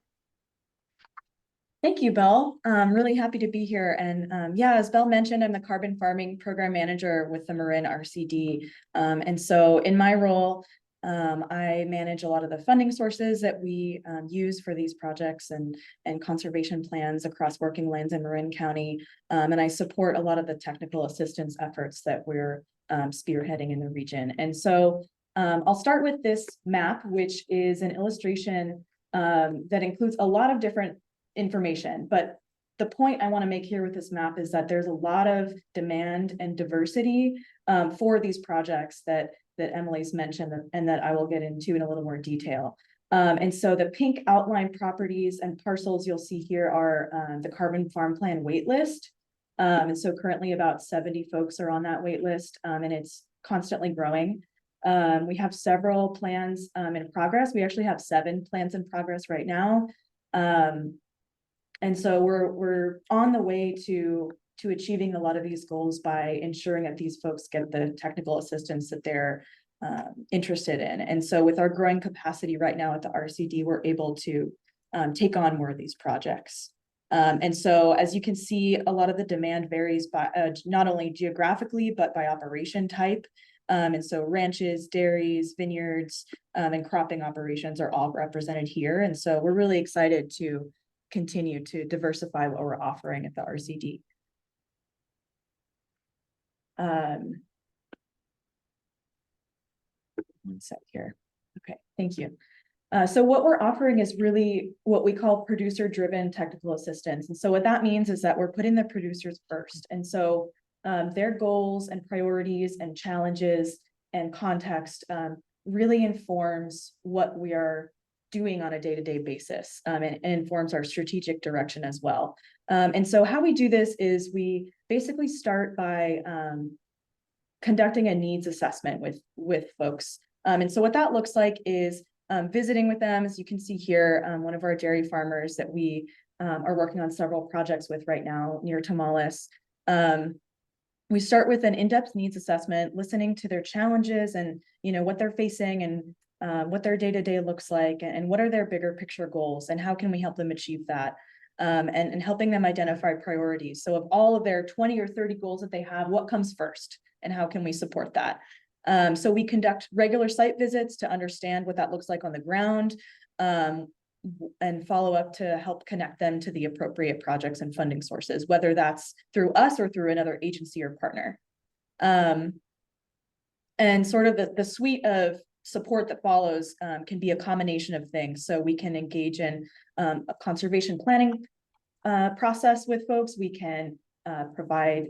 Thank you, Belle. I'm really happy to be here. And yeah, as Belle mentioned, I'm the carbon farming program manager with the Marin RCD. And so in my role, I manage a lot of the funding sources that we use for these projects and conservation plans across working lands in Marin County. And I support a lot of the technical assistance efforts that we're spearheading in the region. And so I'll start with this map, which is an illustration that includes a lot of different information, but the point I want to make here with this map is that there's a lot of demand and diversity for these projects that Emily's mentioned and that I will get into in a little more detail. And so the pink outline properties and parcels you'll see here are the Carbon Farm Plan waitlist. And so currently about 70 folks are on that waitlist, and it's constantly growing. We have several plans in progress. We actually have 7 plans in progress right now. And so we're on the way to achieving a lot of these goals by ensuring that these folks get the technical assistance that they're interested in. And so with our growing capacity right now at the RCD, we're able to take on more of these projects. And so as you can see, a lot of the demand varies by not only geographically, but by operation type. And so ranches, dairies, vineyards, and cropping operations are all represented here. And so we're really excited to continue to diversify what we're offering at the RCD. One sec here. Okay, thank you. So what we're offering is really what we call producer-driven technical assistance. And so what that means is that we're putting the producers first. And so their goals and priorities and challenges and context really informs what we are doing on a day-to-day basis, and informs our strategic direction as well. And so how we do this is we basically start by conducting a needs assessment with folks. And so what that looks like is visiting with them, as you can see here, one of our dairy farmers that we are working on several projects with right now near Tamales. We start with an in-depth needs assessment, listening to their challenges and what they're facing and what their day-to-day looks like, and what are their bigger picture goals, and how can we help them achieve that, and helping them identify priorities. So of all of their 20 or 30 goals that they have, what comes first, and how can we support that? So we conduct regular site visits to understand what that looks like on the ground, and follow up to help connect them to the appropriate projects and funding sources, whether that's through us or through another agency or partner. And sort of the suite of support that follows can be a combination of things. So we can engage in a conservation planning process with folks. We can provide,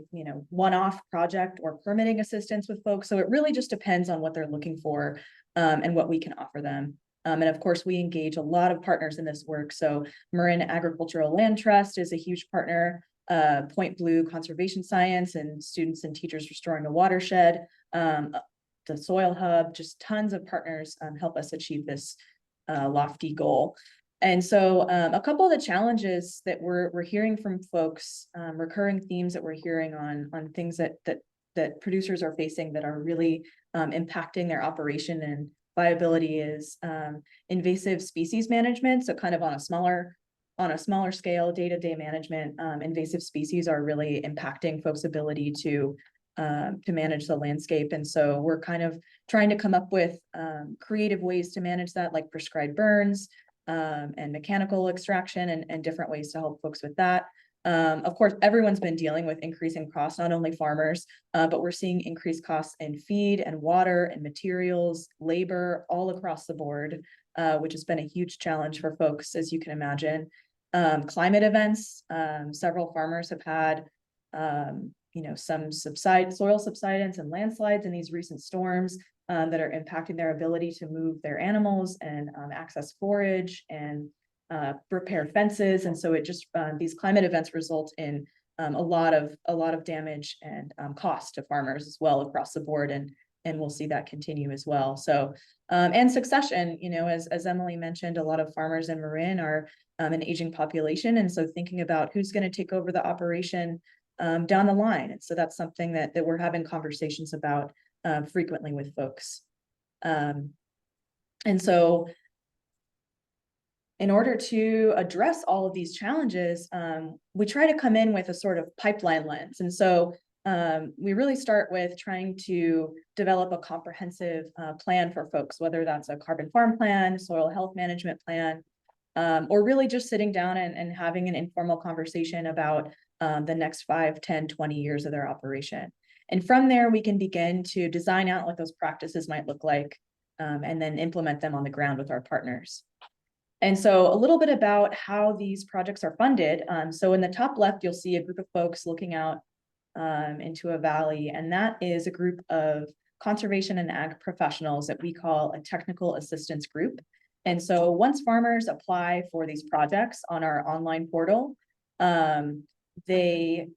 one-off project or permitting assistance with folks. So it really just depends on what they're looking for and what we can offer them. And of course, we engage a lot of partners in this work. So Marin Agricultural Land Trust is a huge partner, Point Blue Conservation Science and Students and Teachers Restoring a Watershed, the Soil Hub, just tons of partners help us achieve this lofty goal. And so a couple of the challenges that we're hearing from folks, recurring themes that we're hearing on things that producers are facing that are really impacting their operation and viability is invasive species management. So kind of on a smaller scale, day-to-day management, invasive species are really impacting folks' ability to manage the landscape. And so we're kind of trying to come up with creative ways to manage that, like prescribed burns and mechanical extraction and different ways to help folks with that. Of course, everyone's been dealing with increasing costs, not only farmers, but we're seeing increased costs in feed and water and materials, labor, all across the board, which has been a huge challenge for folks, as you can imagine. Climate events, several farmers have had some soil subsidence and landslides in these recent storms that are impacting their ability to move their animals and access forage and repair fences. And so it just, these climate events result in a lot of damage and cost to farmers as well across the board, and we'll see that continue as well. So and succession, you know, as Emily mentioned, a lot of farmers in Marin are an aging population, and so thinking about who's going to take over the operation down the line. And so that's something that we're having conversations about frequently with folks. And so in order to address all of these challenges, we try to come in with a sort of pipeline lens. And so we really start with trying to develop a comprehensive plan for folks, whether that's a carbon farm plan, soil health management plan, or really just sitting down and having an informal conversation about the next 5, 10, 20 years of their operation. And from there, we can begin to design out what those practices might look like, and then implement them on the ground with our partners. And so a little bit about how these projects are funded. So in the top left, you'll see a group of folks looking out into a valley, and that is a group of conservation and ag professionals that we call a technical assistance group. And so once farmers apply for these projects on our online portal, they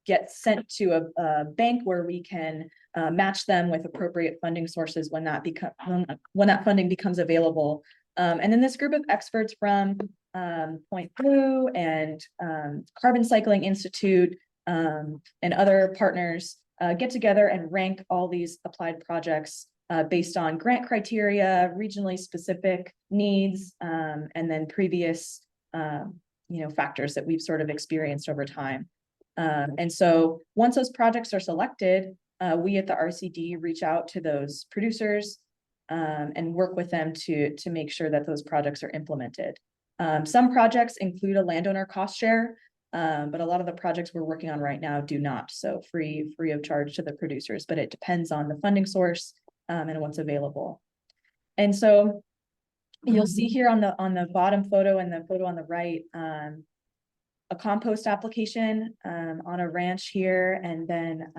get sent to a bank where we can match them with appropriate funding sources when that funding becomes available. And then this group of experts from Point Blue and Carbon Cycling Institute and other partners get together and rank all these applied projects based on grant criteria, regionally specific needs, and then previous factors that we've sort of experienced over time. And so once those projects are selected, we at the RCD reach out to those producers and work with them to make sure that those projects are implemented. Some projects include a landowner cost share, but a lot of the projects we're working on right now do not. So free of charge to the producers, but it depends on the funding source and what's available. And so you'll see here on the bottom photo and the photo on the right, a compost application on a ranch here, and then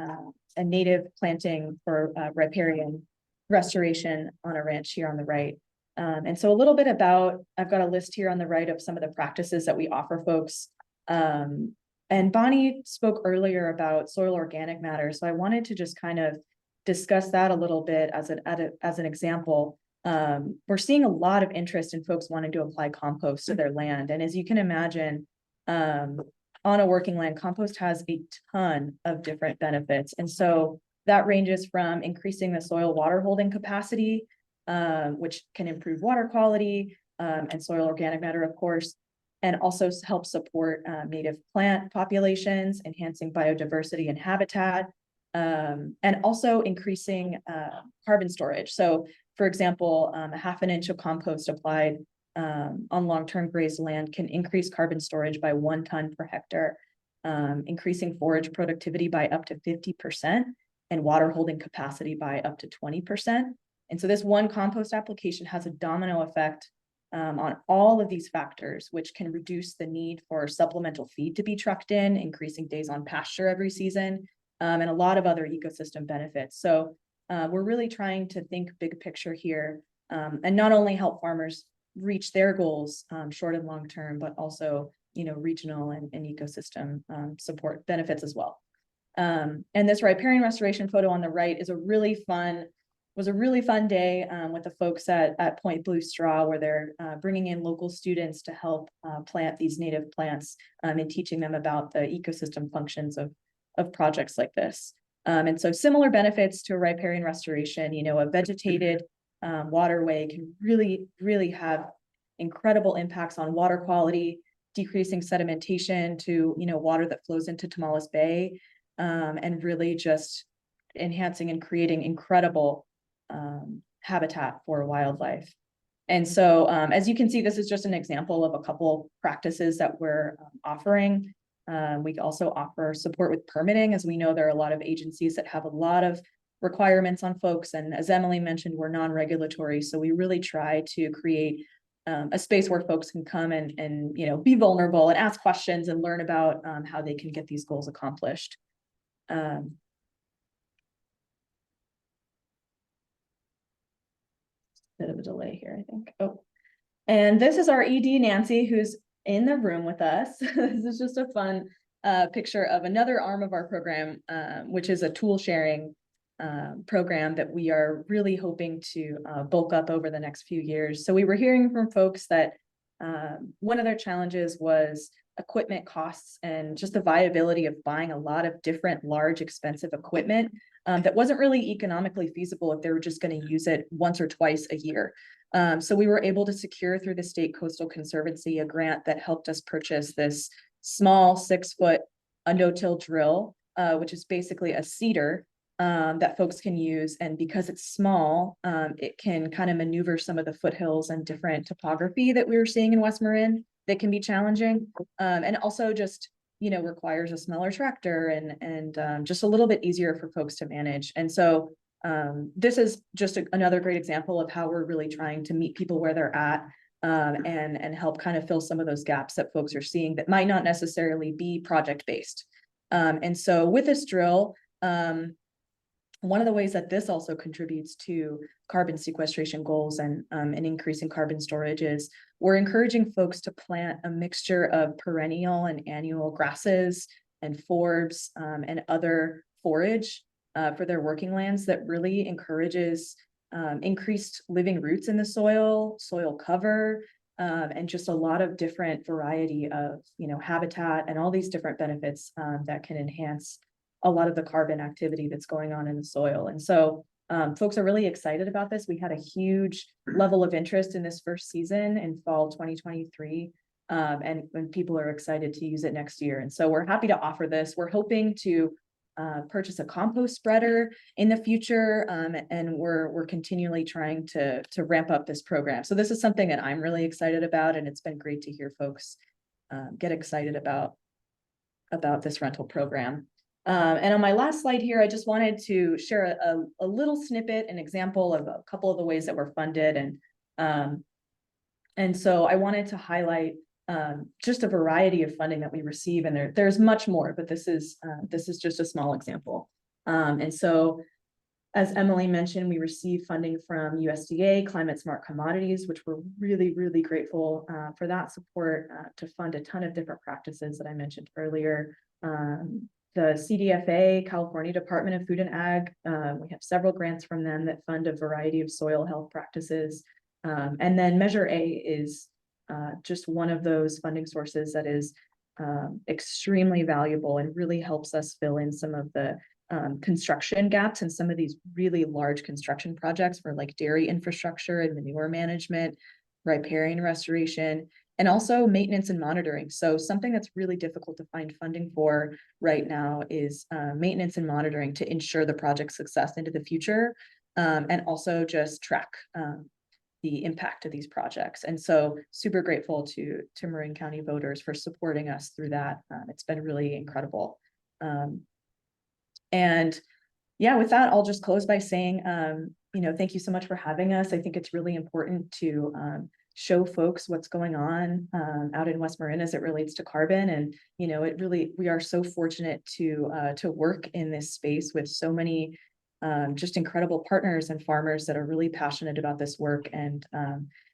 a native planting for riparian restoration on a ranch here on the right. And so a little bit about, I've got a list here on the right of some of the practices that we offer folks. And Bonnie spoke earlier about soil organic matter. So I wanted to just kind of discuss that a little bit as an example. We're seeing a lot of interest in folks wanting to apply compost to their land. And as you can imagine, on a working land, compost has a ton of different benefits. And so that ranges from increasing the soil water holding capacity, which can improve water quality and soil organic matter, of course, and also help support native plant populations, enhancing biodiversity and habitat, and also increasing carbon storage. So, for example, a 1/2 inch of compost applied on long-term grazed land can increase carbon storage by 1 ton per hectare, increasing forage productivity by up to 50% and water holding capacity by up to 20%. And so this one compost application has a domino effect on all of these factors, which can reduce the need for supplemental feed to be trucked in, increasing days on pasture every season, and a lot of other ecosystem benefits. So we're really trying to think big picture here, and not only help farmers reach their goals, short and long term, but also, regional and ecosystem support benefits as well. And this riparian restoration photo on the right is a really fun day with the folks at Point Blue Straw, where they're bringing in local students to help plant these native plants and teaching them about the ecosystem functions of projects like this. And so similar benefits to riparian restoration, a vegetated waterway can really have incredible impacts on water quality, decreasing sedimentation to, water that flows into Tamales Bay, and really just enhancing and creating incredible habitat for wildlife. And so as you can see, this is just an example of a couple practices that we're offering. We also offer support with permitting, as we know there are a lot of agencies that have a lot of requirements on folks. And as Emily mentioned, we're non-regulatory. So we really try to create a space where folks can come and be vulnerable and ask questions and learn about how they can get these goals accomplished. Bit of a delay here, I think. Oh, and this is our ED, Nancy, who's in the room with us. This is just a fun picture of another arm of our program, which is a tool sharing program that we are really hoping to bulk up over the next few years. So we were hearing from folks that one of their challenges was equipment costs and just the viability of buying a lot of different large expensive equipment that wasn't really economically feasible if they were just going to use it once or twice a year. So we were able to secure through the State Coastal Conservancy a grant that helped us purchase this small 6-foot undo-till drill, which is basically a seeder that folks can use. And because it's small, it can kind of maneuver some of the foothills and different topography that we were seeing in West Marin that can be challenging. And also just, requires a smaller tractor and just a little bit easier for folks to manage. And so this is just another great example of how we're really trying to meet people where they're at and help kind of fill some of those gaps that folks are seeing that might not necessarily be project-based. And so with this drill, one of the ways that this also contributes to carbon sequestration goals and increasing carbon storage is we're encouraging folks to plant a mixture of perennial and annual grasses and forbs and other forage for their working lands that really encourages increased living roots in the soil cover, and just a lot of different variety of, habitat and all these different benefits that can enhance a lot of the carbon activity that's going on in the soil. And so folks are really excited about this. We had a huge level of interest in this first season in fall 2023. And when people are excited to use it next year. And so we're happy to offer this. We're hoping to purchase a compost spreader in the future. And we're continually trying to ramp up this program. So this is something that I'm really excited about. And it's been great to hear folks get excited about this rental program. And on my last slide here, I just wanted to share a little snippet, an example of a couple of the ways that we're funded. And so I wanted to highlight just a variety of funding that we receive, and there's much more, but this is just a small example. And so, as Emily mentioned, we receive funding from USDA Climate Smart Commodities, which we're really, really grateful for that support to fund a ton of different practices that I mentioned earlier. The CDFA, California Department of Food and Ag, we have several grants from them that fund a variety of soil health practices. And then Measure A is just one of those funding sources that is extremely valuable and really helps us fill in some of the construction gaps and some of these really large construction projects for like dairy infrastructure and manure management, riparian restoration, and also maintenance and monitoring. So something that's really difficult to find funding for right now is maintenance and monitoring to ensure the project's success into the future, and also just track the impact of these projects. And so super grateful to Marin County voters for supporting us through that. It's been really incredible. And yeah, with that, I'll just close by saying, thank you so much for having us. I think it's really important to show folks what's going on out in West Marin as it relates to carbon. And, we are so fortunate to work in this space with so many just incredible partners and farmers that are really passionate about this work. And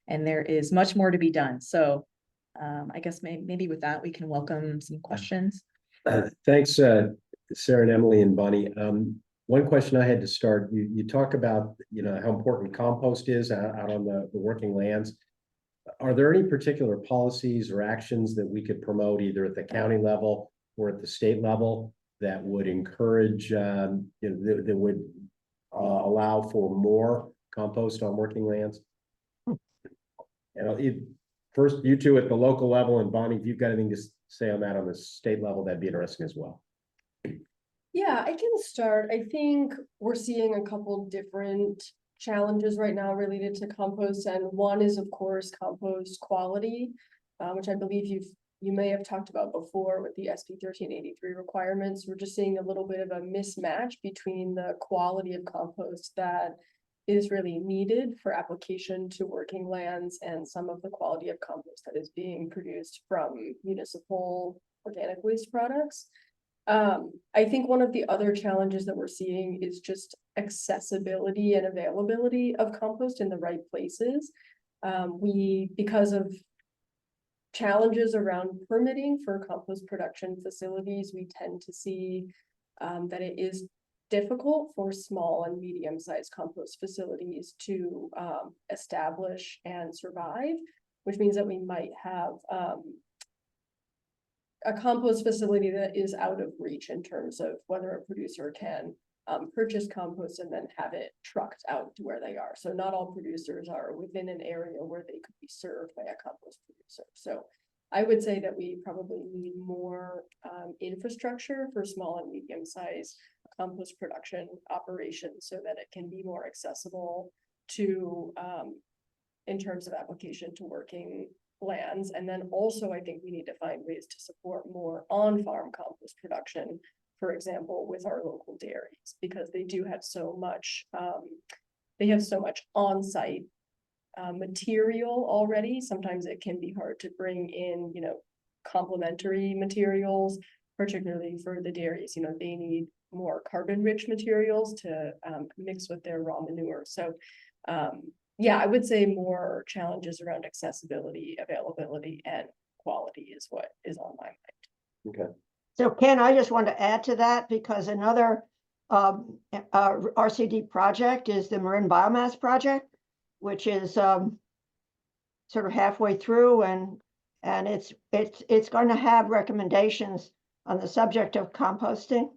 there is much more to be done. So I guess maybe with that, we can welcome some questions. Thanks, Sarah and Emily and Bonnie. One question I had to start, you talk about, how important compost is out on the working lands. Are there any particular policies or actions that we could promote either at the county level or at the state level that would encourage, that would allow for more compost on working lands? First, you two at the local level, and Bonnie, if you've got anything to say on that on the state level, that'd be interesting as well. Yeah, I can start. I think we're seeing a couple different challenges right now related to compost, and one is of course compost quality, which I believe you may have talked about before with the SB 1383 requirements. We're just seeing a little bit of a mismatch between the quality of compost that is really needed for application to working lands and some of the quality of compost that is being produced from municipal organic waste products. I think one of the other challenges that we're seeing is just accessibility and availability of compost in the right places. Because of challenges around permitting for compost production facilities. We tend to see that it is difficult for small and medium-sized compost facilities to establish and survive, which means that we might have a compost facility that is out of reach in terms of whether a producer can purchase compost and then have it trucked out to where they are. So not all producers are within an area where they could be served by a compost producer. So I would say that we probably need more infrastructure for small and medium-sized compost production operations so that it can be more accessible to in terms of application to working lands. And then also I think we need to find ways to support more on-farm compost production, for example, with our local dairies, because they do have so much, on-site material already. Sometimes it can be hard to bring in, complementary materials, particularly for the dairies. They need more carbon-rich materials to mix with their raw manure. So yeah, I would say more challenges around accessibility, availability, and quality is what is on my mind. Okay. So Ken, I just want to add to that because another RCD project is the Marin Biomass Project, which is sort of halfway through, and it's going to have recommendations on the subject of composting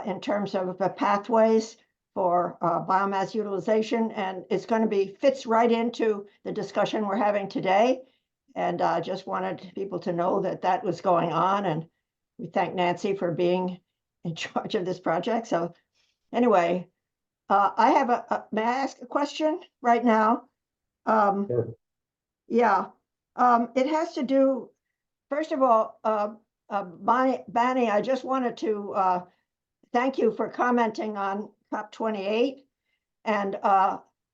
in terms of the pathways for biomass utilization, and it's going to be fits right into the discussion we're having today. And I just wanted people to know that that was going on, and we thank Nancy for being in charge of this project. So anyway, I have may I ask a question right now? Sure. Yeah, it has to do, first of all, Bonnie, I just wanted to thank you for commenting on COP28, and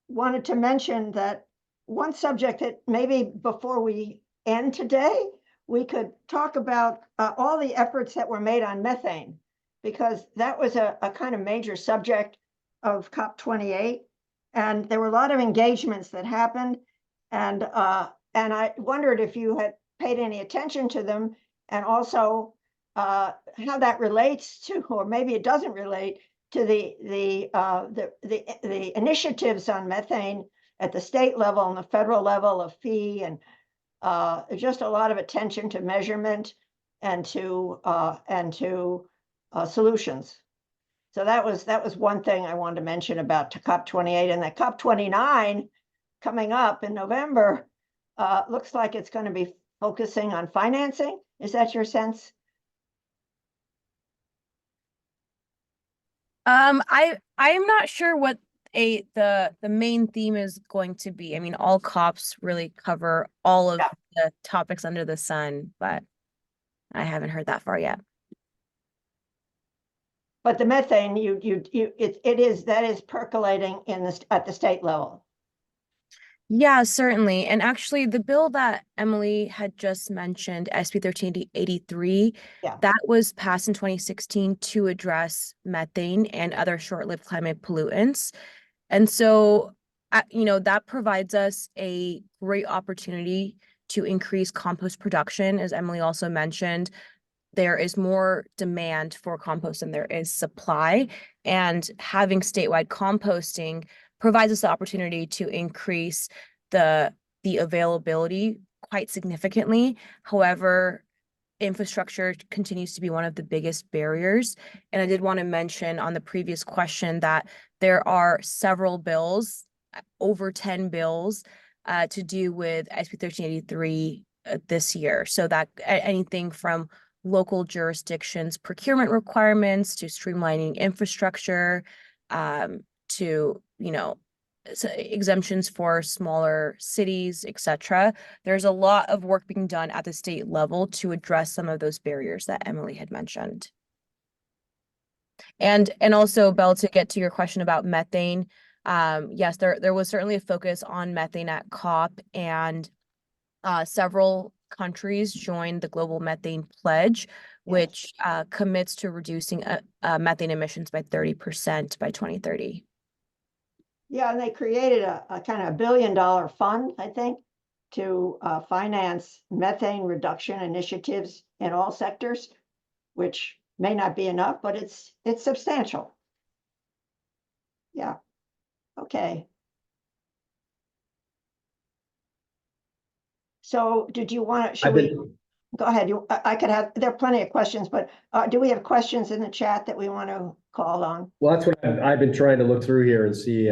wanted to mention that one subject that maybe before we end today, we could talk about all the efforts that were made on methane, because that was a kind of major subject of COP28, and there were a lot of engagements that happened, and I wondered if you had paid any attention to them, and also how that relates to, or maybe it doesn't relate to the initiatives on methane at the state level and the federal level of fee, and just a lot of attention to measurement and to solutions. So that was one thing I wanted to mention about COP28, and that COP29 coming up in November looks like it's going to be focusing on financing. Is that your sense? I'm not sure what the main theme is going to be. I mean, all COPs really cover all of the topics under the sun, but I haven't heard that far yet. But the methane, that is percolating at the state level. Yeah, certainly. And actually, the bill that Emily had just mentioned, SB 1383, that was passed in 2016 to address methane and other short-lived climate pollutants. And so, that provides us a great opportunity to increase compost production. As Emily also mentioned, there is more demand for compost than there is supply. And having statewide composting provides us the opportunity to increase the availability quite significantly. However, infrastructure continues to be one of the biggest barriers. And I did want to mention on the previous question that there are several bills, over 10 bills, to do with SB 1383 this year. So that anything from local jurisdictions procurement requirements to streamlining infrastructure, to exemptions for smaller cities, etc. There's a lot of work being done at the state level to address some of those barriers that Emily had mentioned. And also, Belle, to get to your question about methane, yes, there was certainly a focus on methane at COP, and several countries joined the Global Methane Pledge, which commits to reducing methane emissions by 30% by 2030. Yeah, and they created a kind of $1 billion fund, I think, to finance methane reduction initiatives in all sectors, which may not be enough, but it's substantial. Yeah, okay. So did you want, should we, go ahead, I could have, there are plenty of questions, but do we have questions in the chat that we want to call on? Well, that's what I've been trying to look through here and see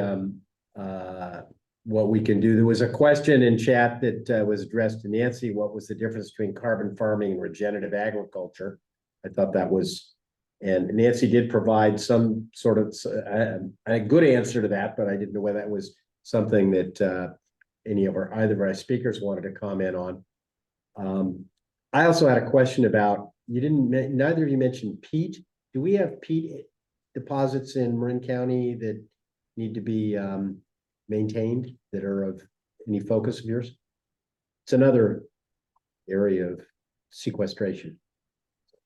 what we can do. There was a question in chat that was addressed to Nancy. What was the difference between carbon farming and regenerative agriculture? I thought that was, and Nancy did provide some sort of a good answer to that, but I didn't know whether that was something that either of our speakers wanted to comment on. I also had a question about, neither of you mentioned peat. Do we have peat deposits in Marin County that need to be maintained, that are of any focus of yours? It's another area of sequestration,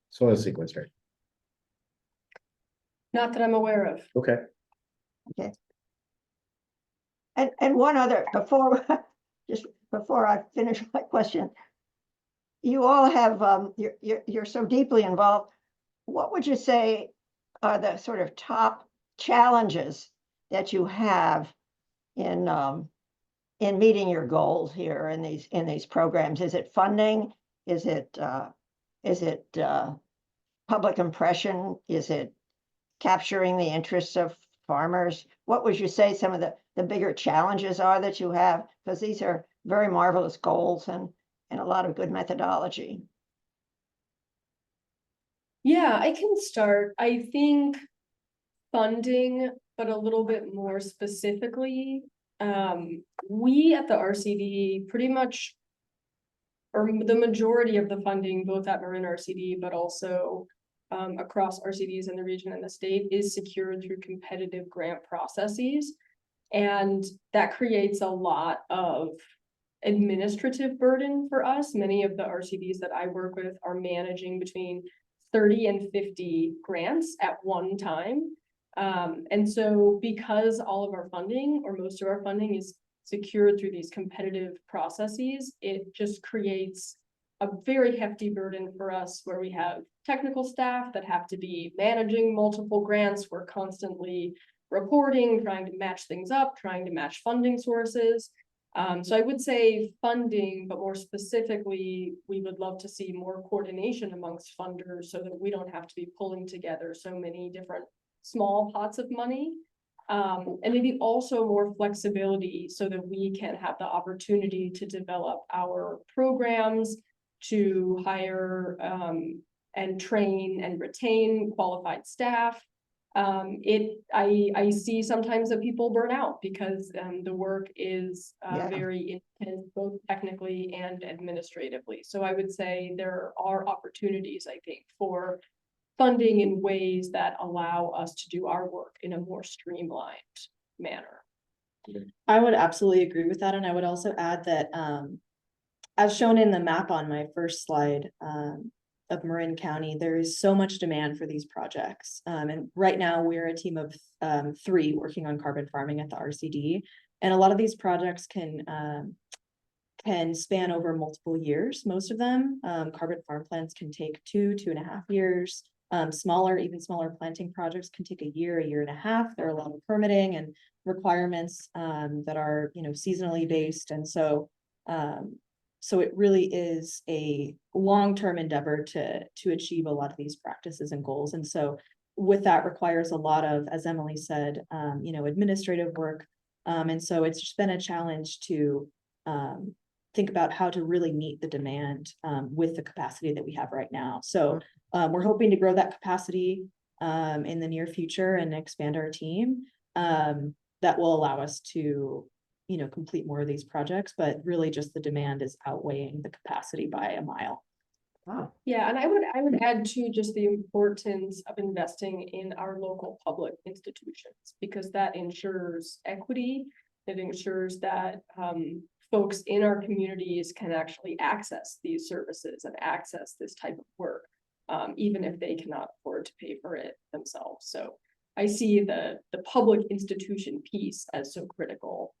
soil sequestration. Not that I'm aware of. Okay. Okay. And one other, just before I finish my question, you all have, you're so deeply involved. What would you say are the sort of top challenges that you have in meeting your goals here in these programs? Is it funding? Is it public impression? Is it capturing the interests of farmers? What would you say some of the bigger challenges are that you have? Because these are very marvelous goals and a lot of good methodology. Yeah, I can start. I think funding, but a little bit more specifically, we at the RCD pretty much, or the majority of the funding, both at Marin RCD, but also across RCDs in the region and the state, is secured through competitive grant processes. And that creates a lot of administrative burden for us. Many of the RCDs that I work with are managing between 30 and 50 grants at one time. And so because all of our funding, or most of our funding, is secured through these competitive processes, it just creates a very hefty burden for us, where we have technical staff that have to be managing multiple grants. We're constantly reporting, trying to match things up, trying to match funding sources. So I would say funding, but more specifically, we would love to see more coordination amongst funders so that we don't have to be pulling together so many different small pots of money. And maybe also more flexibility so that we can have the opportunity to develop our programs, to hire and train and retain qualified staff. I see sometimes that people burn out because the work is very intense, both technically and administratively. So I would say there are opportunities, I think, for funding in ways that allow us to do our work in a more streamlined manner. I would absolutely agree with that. And I would also add that as shown in the map on my first slide of Marin County, there is so much demand for these projects. And right now we're a team of 3 working on carbon farming at the RCD. And a lot of these projects can span over multiple years. Most of them, carbon farm plants can take 2.5 years. Even smaller planting projects can take a year and a half. There are a lot of permitting and requirements that are, seasonally based. And so it really is a long-term endeavor to achieve a lot of these practices and goals. And so with that requires a lot of, as Emily said, administrative work. And so it's just been a challenge to think about how to really meet the demand with the capacity that we have right now. So we're hoping to grow that capacity in the near future and expand our team that will allow us to complete more of these projects, but really just the demand is outweighing the capacity by a mile. Wow. Yeah, and I would add to just the importance of investing in our local public institutions, because that ensures equity. It ensures that folks in our communities can actually access these services and access this type of work, even if they cannot afford to pay for it themselves. So I see the public institution piece as so critical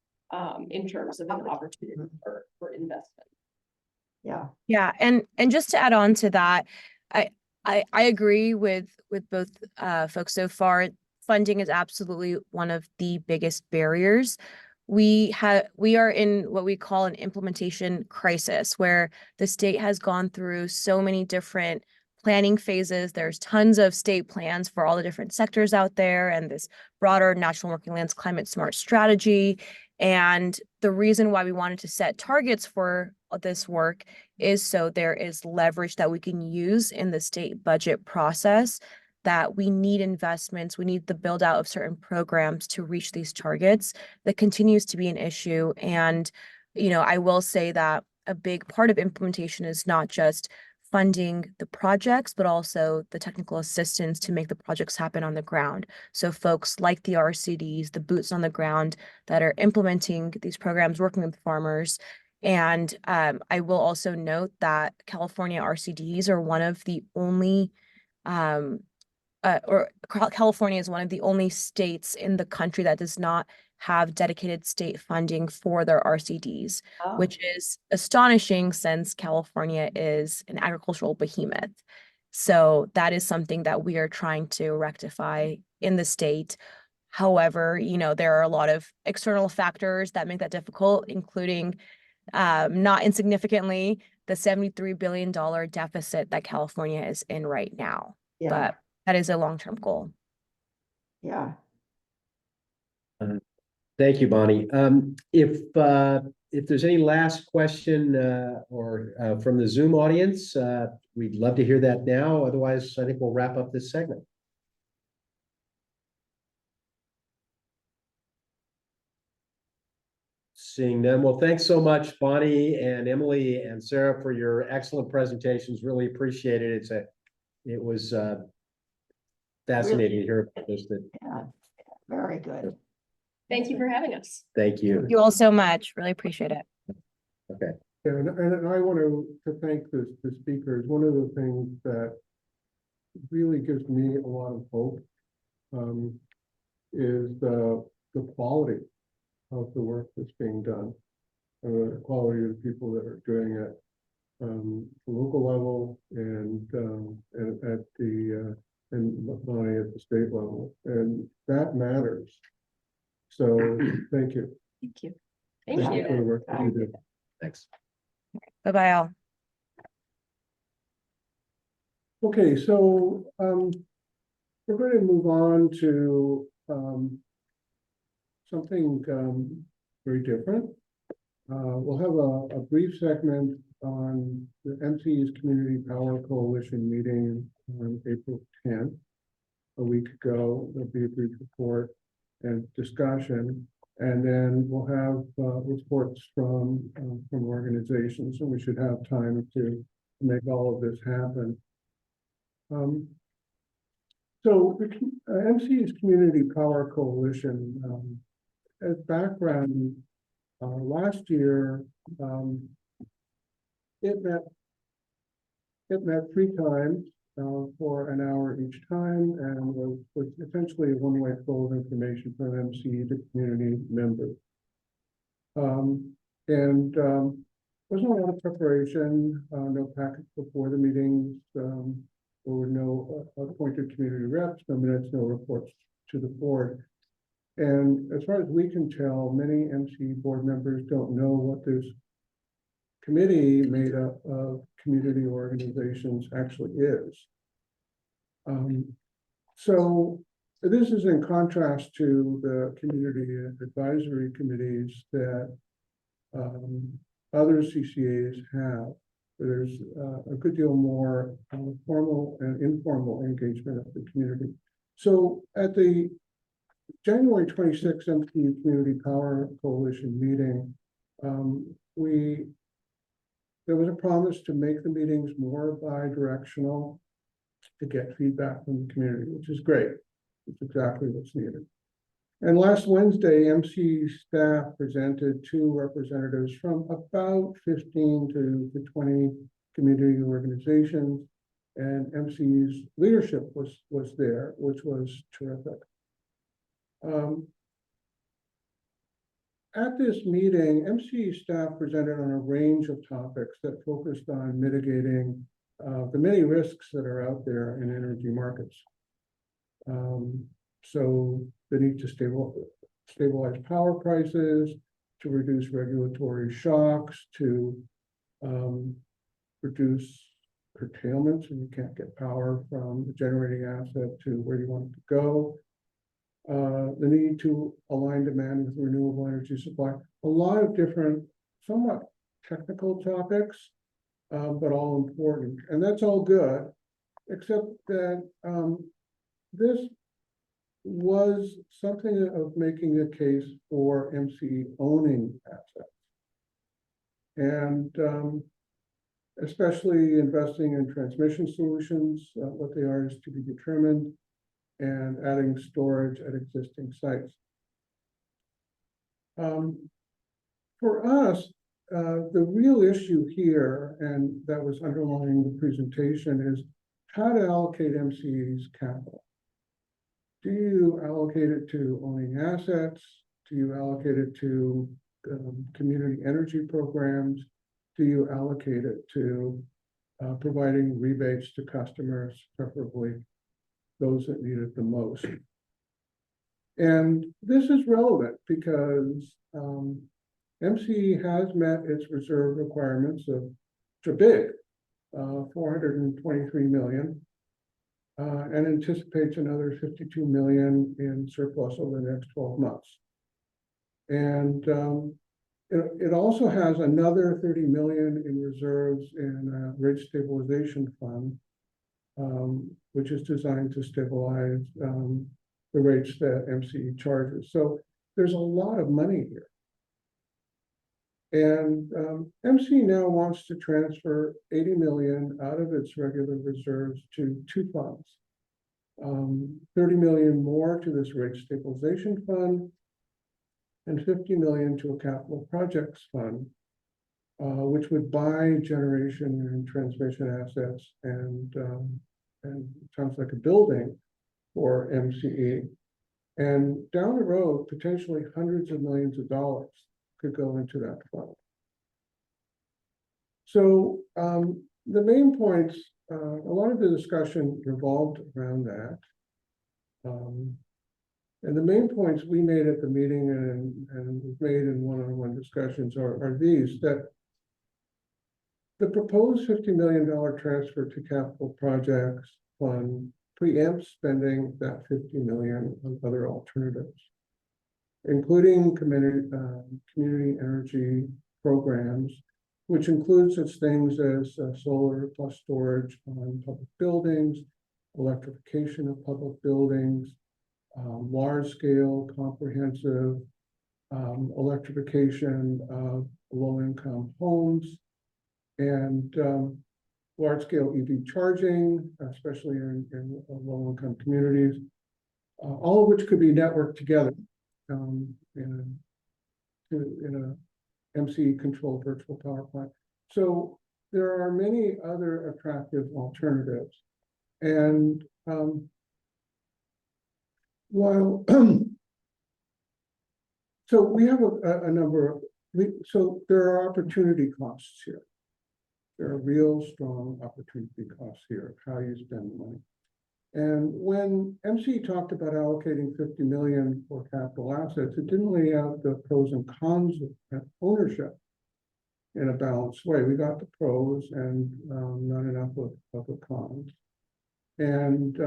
in terms of an opportunity for investment. Yeah, Yeah, and just to add on to that, I agree with both folks so far. Funding is absolutely one of the biggest barriers. We are in what we call an implementation crisis, where the state has gone through so many different planning phases. There's tons of state plans for all the different sectors out there, and this broader National Working Lands Climate Smart strategy. And the reason why we wanted to set targets for this work is so there is leverage that we can use in the state budget process, that we need investments, we need the build out of certain programs to reach these targets. That continues to be an issue. And, I will say that a big part of implementation is not just funding the projects, but also the technical assistance to make the projects happen on the ground. So folks like the RCDs, the boots on the ground that are implementing these programs, working with farmers. And I will also note that California RCDs are one of the only, California is one of the only states in the country that does not have dedicated state funding for their RCDs, Oh. which is astonishing since California is an agricultural behemoth. So that is something that we are trying to rectify in the state. However, there are a lot of external factors that make that difficult, including not insignificantly, the $73 billion deficit that California is in right now. yeah, But that is a long-term goal. yeah. Thank you, Bonnie. If there's any last question or from the Zoom audience, we'd love to hear that now. Otherwise, I think we'll wrap up this segment. Seeing them. Well, thanks so much, Bonnie and Emily and Sarah, for your excellent presentations. Really appreciate it. It was fascinating to hear about this. Yeah, very good. Thank you for having us. Thank you. Thank you all so much. Really appreciate it. Okay. And I want to thank the speakers. One of the things that really gives me a lot of hope is the quality of the work that's being done, the quality of the people that are doing it, the local level and at the Bonnie at the state level, and that matters. So thank you. Thank you. Thank Yeah. you. For the work that you do. Thanks. Bye-bye all. Okay, so we're going to move on to something very different. We'll have a brief segment on the MC's Community Power Coalition meeting on April 10th. A week ago, there'll be a brief report and discussion, and then we'll have reports from organizations, and we should have time to make all of this happen. So the MC's Community Power Coalition, as background, last year it met 3 times for an hour each time, and was essentially a one-way flow of information from MC to community members. Wasn't a lot of preparation, no package before the meetings. There were no appointed community reps, no minutes, no reports to the board. And as far as we can tell, many MC board members don't know what this committee made up of community organizations actually is. So this is in contrast to the community advisory committees that other CCAs have. There's a good deal more formal and informal engagement of the community. So at the January 26th MC Community Power Coalition meeting, there was a promise to make the meetings more bi-directional, to get feedback from the community, which is great. It's exactly what's needed. And last Wednesday, MC staff presented 2 representatives from about 15 to 20 community organizations, and MC's leadership was there, which was terrific. at this meeting, MCE staff presented on a range of topics that focused on mitigating the many risks that are out there in energy markets. So the need to stabilize power prices, to reduce regulatory shocks, to reduce curtailments when you can't get power from the generating asset to where you want it to go. The need to align demand with renewable energy supply. A lot of different, somewhat technical topics, but all important. And that's all good, except that this was something of making a case for MCE owning assets. And especially investing in transmission solutions, what they are is to be determined, and adding storage at existing sites. For us, the real issue here, and that was underlying the presentation, is how to allocate MCE's capital. Do you allocate it to owning assets? Do you allocate it to community energy programs? Do you allocate it to providing rebates to customers, preferably those that need it the most? And this is relevant because MCE has met its reserve requirements which are big, 423 million, and anticipates another 52 million in surplus over the next 12 months. And it also has another 30 million in reserves in a rate stabilization fund, which is designed to stabilize the rates that MCE charges. So there's a lot of money here. And MCE now wants to transfer 80 million out of its regular reserves to two funds. 30 million more to this rate stabilization fund, and 50 million to a capital projects fund, which would buy generation and transmission assets and sounds like a building for MCE. And down the road, potentially hundreds of millions of dollars could go into that fund. So the main points, a lot of the discussion revolved around that. And the main points we made at the meeting and we've made in one-on-one discussions are these, that the proposed $50 million transfer to capital projects fund preempts spending that 50 million on other alternatives, including community energy programs, which includes such things as solar plus storage on public buildings, electrification of public buildings, large-scale comprehensive electrification of low-income homes, and large-scale EV charging, especially in low-income communities, all of which could be networked together in a MCE-controlled virtual power plant. So there are many other attractive alternatives. And while so we have a number of, so there are opportunity costs here. There are real strong opportunity costs here of how you spend money. And when MCE talked about allocating 50 million for capital assets, it didn't lay out the pros and cons of ownership in a balanced way. We got the pros and not enough of the cons. And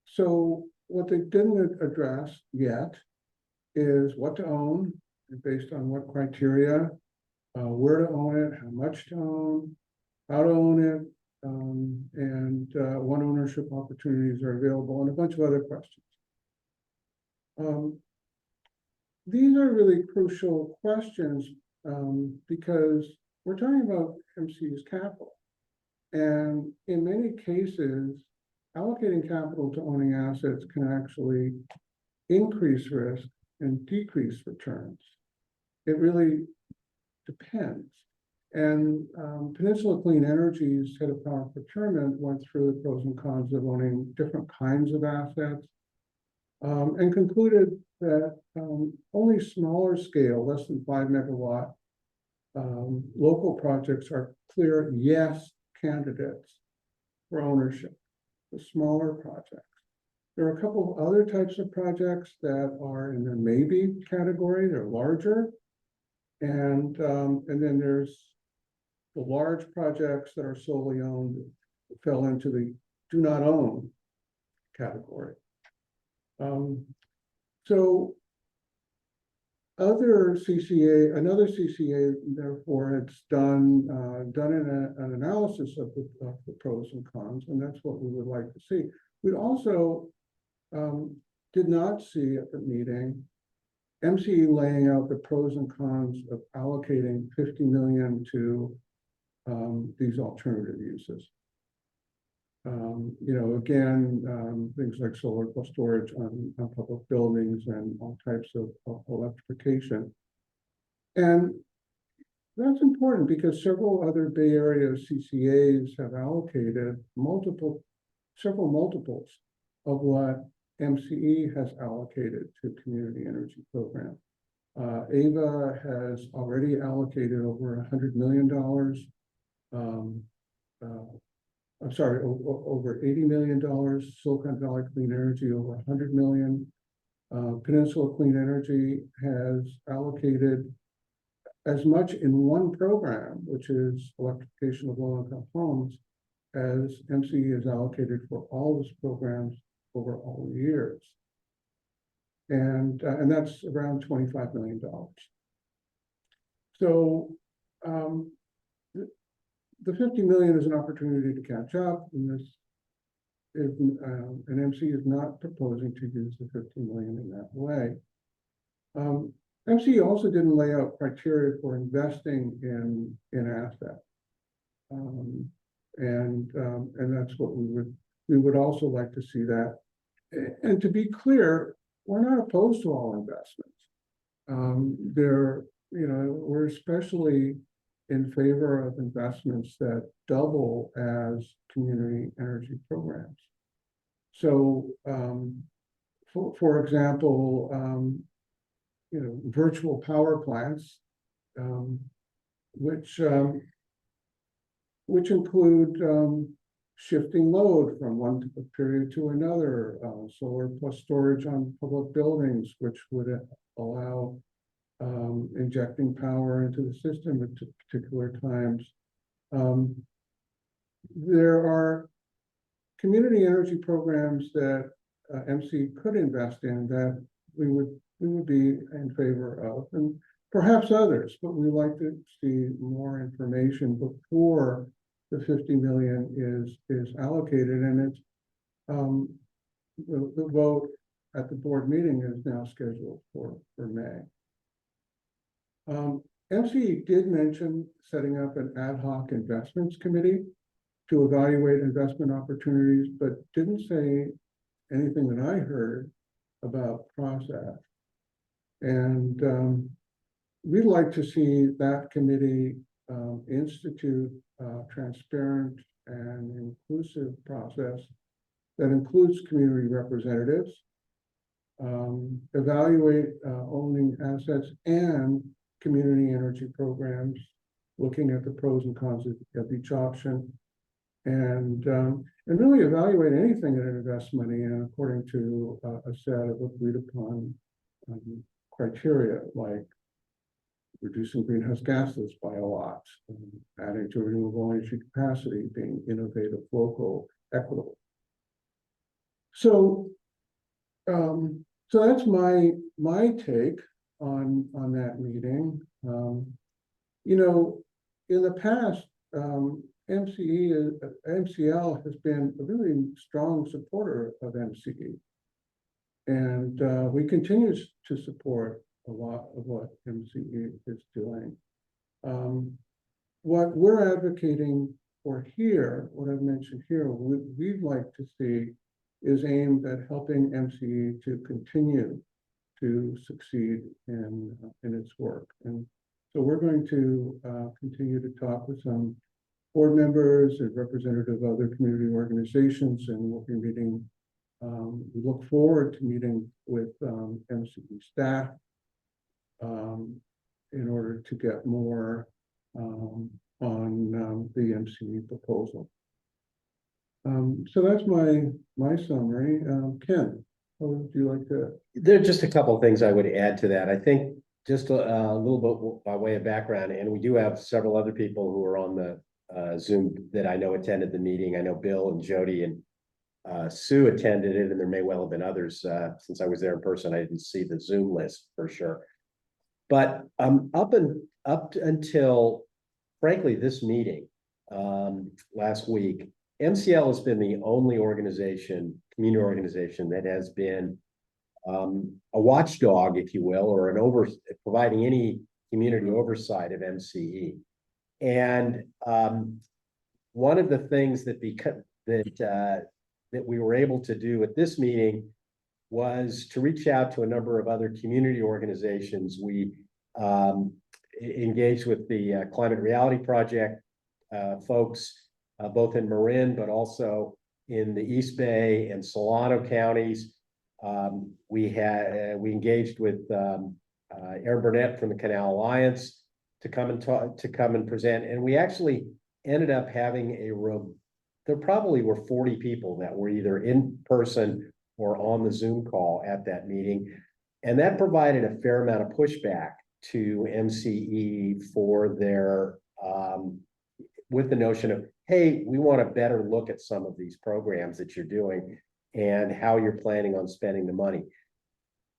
so what they didn't address yet is what to own, based on what criteria, where to own it, how much to own, how to own it, and what ownership opportunities are available, and a bunch of other questions. These are really crucial questions because we're talking about MCE's capital. And in many cases, allocating capital to owning assets can actually increase risk and decrease returns. It really depends. And Peninsula Clean Energy's head of power procurement went through the pros and cons of owning different kinds of assets. And concluded that only smaller scale, less than 5 megawatt local projects are clear yes candidates for ownership, the smaller projects. There are a couple of other types of projects that are in the maybe category, they're larger. And then there's the large projects that are solely owned, fell into the do not own category. So another CCA, therefore, has done an analysis of the pros and cons, and that's what we would like to see. We also did not see at the meeting MCE laying out the pros and cons of allocating 50 million to these alternative uses. Again, things like solar plus storage on public buildings and all types of electrification. And that's important because several other Bay Area CCAs have allocated several multiples of what MCE has allocated to community energy program. AVA has already allocated over $100 million. I'm sorry, over $80 million. Silicon Valley Clean Energy over $100 million. Peninsula Clean Energy has allocated as much in one program, which is electrification of low-income homes, as MCE has allocated for all those programs over all the years. And that's around $25 million. So the 50 million is an opportunity to catch up, and this is an MC is not proposing to use the 50 million in that way. MC also didn't lay out criteria for investing in assets, and that's what we would also like to see that. And to be clear, we're not opposed to all investments. We're especially in favor of investments that double as community energy programs. So, for example, virtual power plants, which include shifting load from one period to another, solar plus storage on public buildings, which would allow injecting power into the system at particular times. There are community energy programs that MC could invest in that we would be in favor of, and perhaps others, but we'd like to see more information before the 50 million is allocated, and it's the vote at the board meeting is now scheduled for May. MC did mention setting up an ad hoc investments committee to evaluate investment opportunities, but didn't say anything that I heard about process. And we'd like to see that committee institute a transparent and inclusive process that includes community representatives, evaluate owning assets and community energy programs, looking at the pros and cons of each option, and really evaluate anything that invests money in according to a set of agreed upon criteria, like reducing greenhouse gases by a lot, adding to renewable energy capacity, being innovative, local, equitable. So, so that's my take on that meeting. In the past, MCL has been a really strong supporter of MCE, and we continue to support a lot of what MCE is doing. What we're advocating for here, what I've mentioned here, we'd like to see is aimed at helping MCE to continue to succeed in its work. And so we're going to continue to talk with some board members and representative of other community organizations, and we'll be meeting We look forward to meeting with MCE staff in order to get more on the MCE proposal. So that's my summary. Ken, what would you like to? There are just a couple of things I would add to that. I think just a little bit by way of background, and we do have several other people who are on the Zoom that I know attended the meeting. I know Bill and Jody and Sue attended it, and there may well have been others. Since I was there in person, I didn't see the Zoom list for sure. But up until, frankly, this meeting last week, MCL has been the only community organization that has been a watchdog, if you will, or providing any community oversight of MCE. And one of the things that we were able to do at this meeting was to reach out to a number of other community organizations. We engaged with the Climate Reality Project folks, both in Marin, but also in the East Bay and Solano counties. We engaged with Aaron Burnett from the Canal Alliance to come and present. And we actually ended up having there probably were 40 people that were either in person or on the Zoom call at that meeting. And that provided a fair amount of pushback to MCE for their, with the notion of, hey, we want a better look at some of these programs that you're doing and how you're planning on spending the money.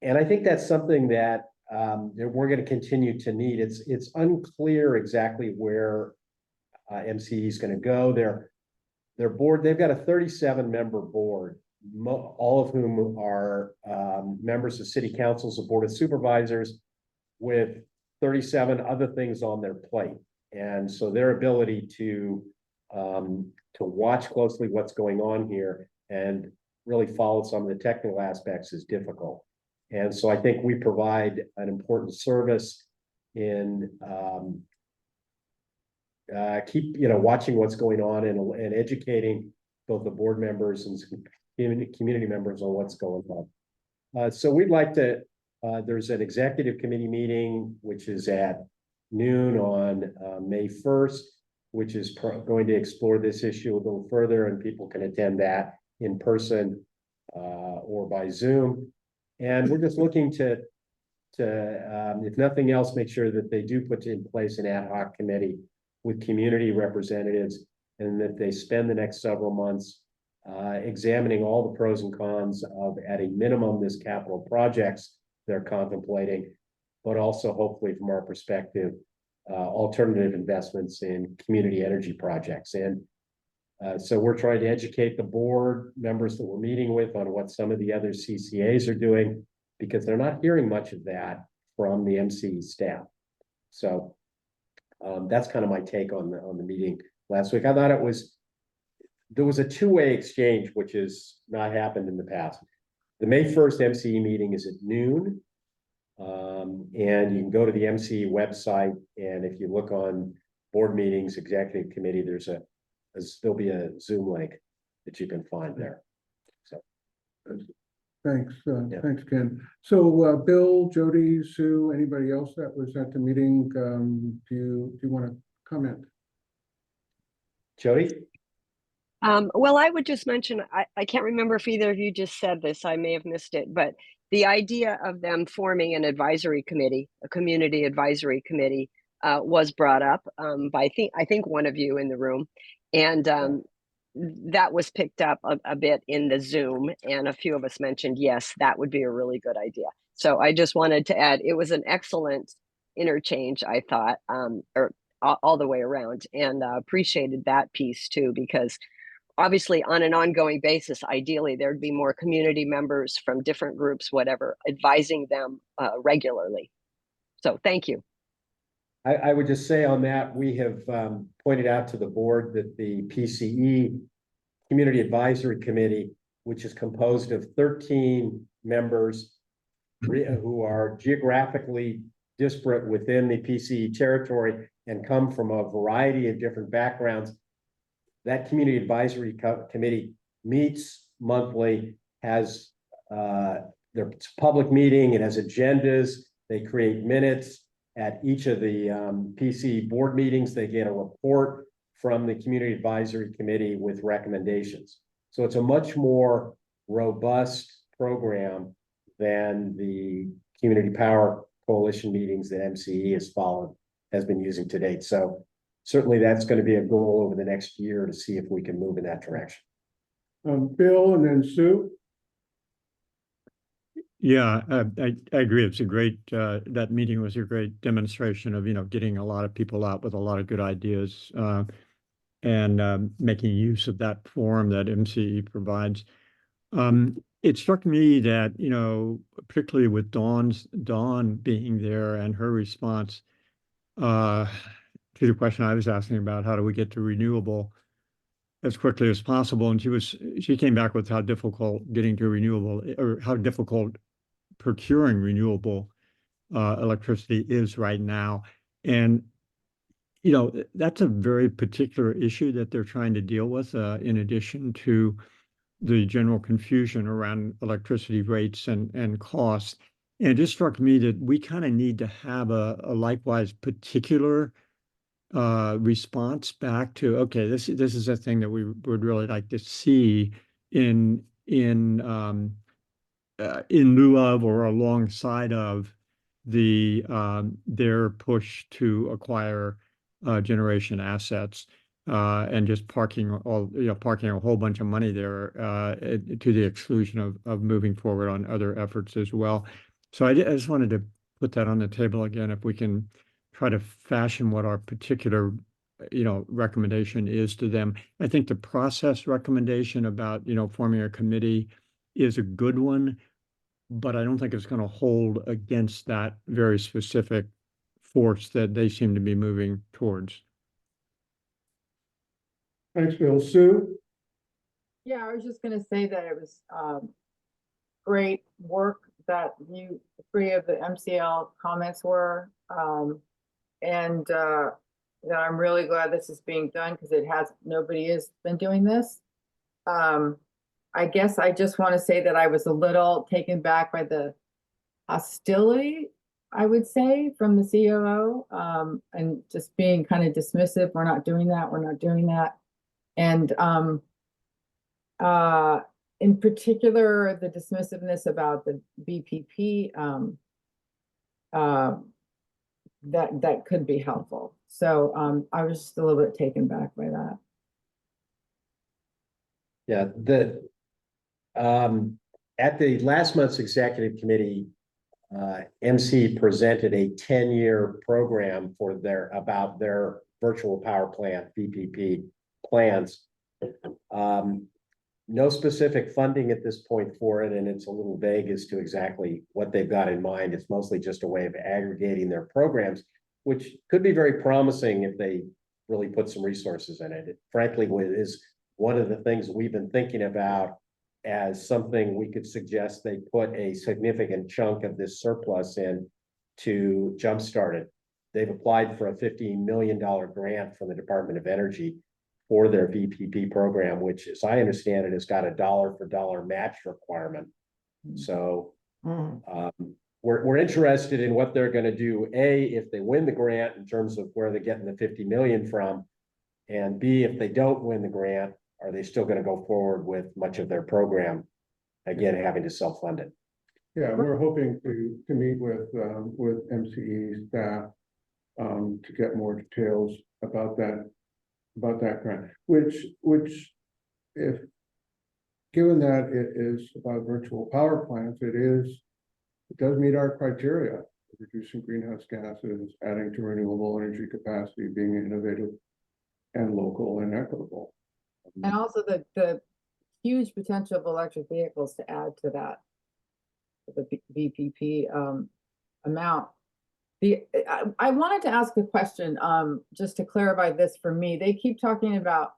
And I think that's something that we're going to continue to need. It's unclear exactly where MCE is going to go. Their board, they've got a 37-member board, all of whom are members of city councils, of board of supervisors, with 37 other things on their plate. And so their ability to watch closely what's going on here and really follow some of the technical aspects is difficult. And so I think we provide an important service in watching what's going on and educating both the board members and community members on what's going on. So we'd like to, there's an executive committee meeting, which is at noon on May 1st, which is going to explore this issue a little further, and people can attend that in person or by Zoom. And we're just looking to if nothing else, make sure that they do put in place an ad hoc committee with community representatives, and that they spend the next several months examining all the pros and cons of, at a minimum, this capital projects they're contemplating, but also hopefully from our perspective, alternative investments in community energy projects. And so we're trying to educate the board members that we're meeting with on what some of the other CCAs are doing, because they're not hearing much of that from the MCE staff. So that's kind of my take on the meeting last week. I thought there was a two-way exchange, which has not happened in the past. The May 1st MCE meeting is at noon. And you can go to the MCE website, and if you look on board meetings, executive committee, there'll be a Zoom link that you can find there. So Thanks, thanks, Ken. So Bill, Jody, Sue, anybody else that was at the meeting, do you want to comment? Jody? Well, I would just mention, I can't remember if either of you just said this, I may have missed it, but the idea of them forming an advisory committee, a community advisory committee, was brought up by I think one of you in the room, and that was picked up a bit in the Zoom, and a few of us mentioned, yes, that would be a really good idea. So I just wanted to add, it was an excellent interchange, I thought, or all the way around, and appreciated that piece too, because obviously on an ongoing basis, ideally there'd be more community members from different groups, whatever, advising them regularly. So thank you. I would just say on that, we have pointed out to the board that the PCE Community Advisory Committee, which is composed of 13 members who are geographically disparate within the PCE territory and come from a variety of different backgrounds. That Community Advisory Committee meets monthly, has, it's a public meeting, it has agendas, they create minutes. At each of the PC board meetings, they get a report from the Community Advisory Committee with recommendations. So it's a much more robust program than the Community Power Coalition meetings that MCE has been using to date. So certainly that's going to be a goal over the next year to see if we can move in that direction. Bill and then Sue. Yeah, I agree. It's a great, that meeting was a great demonstration of, getting a lot of people out with a lot of good ideas, and making use of that forum that MCE provides. It struck me that, particularly with Dawn being there and her response to the question I was asking about, how do we get to renewable as quickly as possible? And she came back with how difficult getting to renewable, or how difficult procuring renewable electricity is right now. And, that's a very particular issue that they're trying to deal with, in addition to the general confusion around electricity rates and costs. And it just struck me that we kind of need to have a likewise particular response back to, okay, this is a thing that we would really like to see in lieu of or alongside of their push to acquire generation assets, and just parking a whole bunch of money there, to the exclusion of moving forward on other efforts as well. So I just wanted to put that on the table again, if we can try to fashion what our particular recommendation is to them. I think the process recommendation about forming a committee is a good one, but I don't think it's going to hold against that very specific force that they seem to be moving towards. Thanks, Bill. Sue. Yeah, I was just gonna say that it was great work that you, three of the MCL comments were. And that I'm really glad this is being done, because nobody has been doing this. I guess I just want to say that I was a little taken back by the hostility, I would say, from the COO, and just being kind of dismissive. We're not doing that. We're not doing that. And in particular, the dismissiveness about the BPP, that could be helpful. So I was just a little bit taken back by that. Yeah, at the last month's executive committee, MC presented a 10-year program about their virtual power plant VPP plans. No specific funding at this point for it, and it's a little vague as to exactly what they've got in mind. It's mostly just a way of aggregating their programs, which could be very promising if they really put some resources in it. It frankly is one of the things we've been thinking about as something we could suggest they put a significant chunk of this surplus in to jumpstart it. They've applied for a $15 million grant from the Department of Energy for their VPP program, which, as I understand it, has got a dollar-for-dollar match requirement. So we're interested in what they're going to do, A, if they win the grant, in terms of where they're getting the $50 million from, and B, if they don't win the grant, are they still going to go forward with much of their program, again, having to self-fund it? Yeah, we're hoping to meet with MCE staff to get more details about that grant, which if given that it is about virtual power plants, it does meet our criteria: reducing greenhouse gases, adding to renewable energy capacity, being innovative and local and equitable. And also the huge potential of electric vehicles to add to that, the VPP amount. I wanted to ask a question, just to clarify this for me. They keep talking about,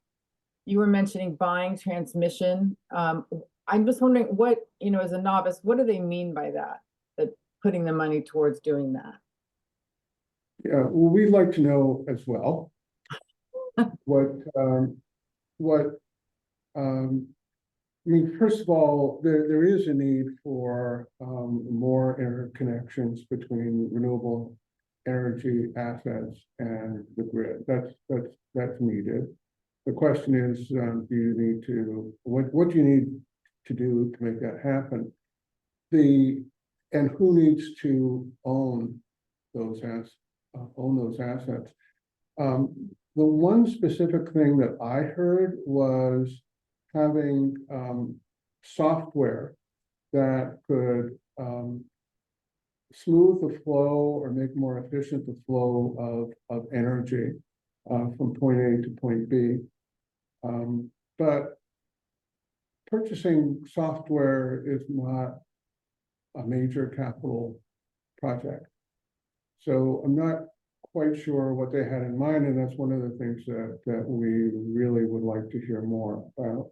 you were mentioning buying transmission. I'm just wondering what, as a novice, what do they mean by that putting the money towards doing that? Yeah, well, we'd like to know as well what mean, first of all, there is a need for more interconnections between renewable energy assets and the grid. That's needed. The question is, do you need to, what do you need to do to make that happen? And who needs to own those assets? The one specific thing that I heard was having software that could smooth the flow or make more efficient the flow of energy from point A to point B. But purchasing software is not a major capital project. So I'm not quite sure what they had in mind, and that's one of the things that we really would like to hear more about.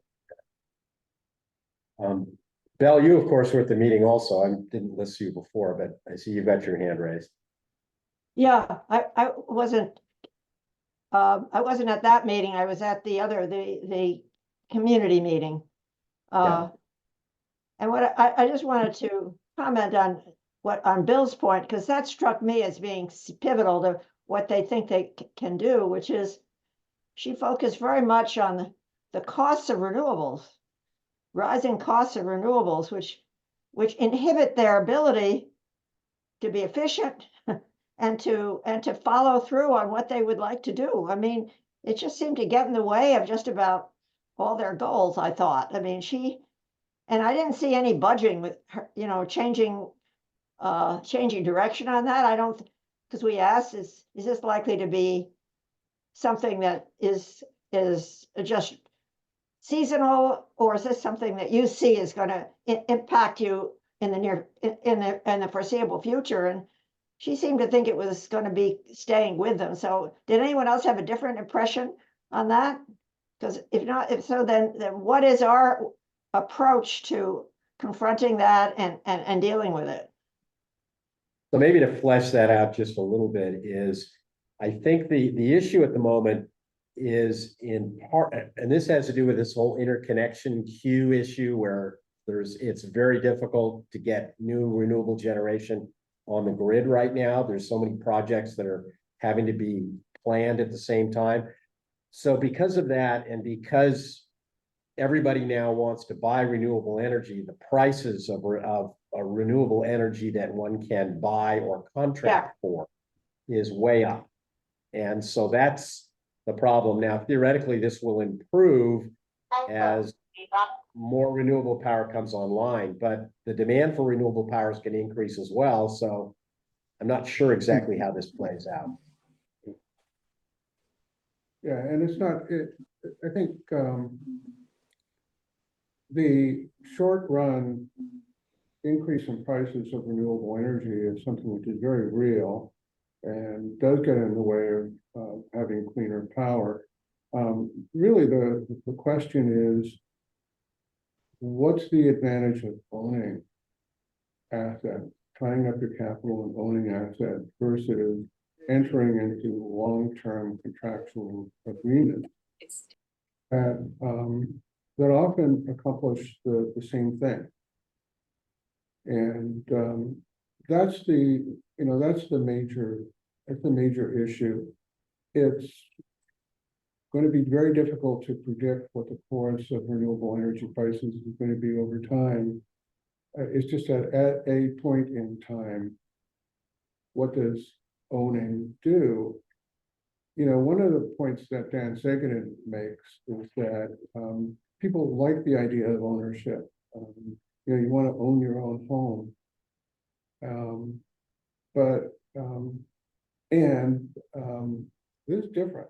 Belle, you of course were at the meeting also. I didn't list you before, but I see you've got your hand raised. Yeah, I wasn't at that meeting. I was at the community meeting. Yeah. And what I just wanted to comment on Bill's point, because that struck me as being pivotal to what they think they can do, which is she focused very much on the costs of renewables, rising costs of renewables, which inhibit their ability to be efficient and to follow through on what they would like to do. I mean, it just seemed to get in the way of just about all their goals, I thought. I mean, and I didn't see any budging with her, changing direction on that. I don't, because we asked, is this likely to be something that is just seasonal, or is this something that you see is going to impact you in the foreseeable future? And she seemed to think it was going to be staying with them. So did anyone else have a different impression on that? Because if so, then what is our approach to confronting that and dealing with it? So maybe to flesh that out just a little bit is, I think the issue at the moment is in part, and this has to do with this whole interconnection queue issue where it's very difficult to get new renewable generation on the grid right now. There's so many projects that are having to be planned at the same time. So because of that, and because everybody now wants to buy renewable energy, the prices of renewable energy that one can buy or contract for is way up. And so that's the problem. Now, theoretically, this will improve as more renewable power comes online, but the demand for renewable power is going to increase as well. So I'm not sure exactly how this plays out. Yeah, and it's not, I think the short run increase in prices of renewable energy is something which is very real and does get in the way of having cleaner power. Really, the question is, what's the advantage of owning assets, tying up your capital and owning assets versus entering into long-term contractual agreements that often accomplish the same thing. And that's the major issue. It's going to be very difficult to predict what the course of renewable energy prices is going to be over time. It's just that at a point in time, what does owning do? One of the points that Dan Sagan makes is that people like the idea of ownership. You want to own your own home. This is different.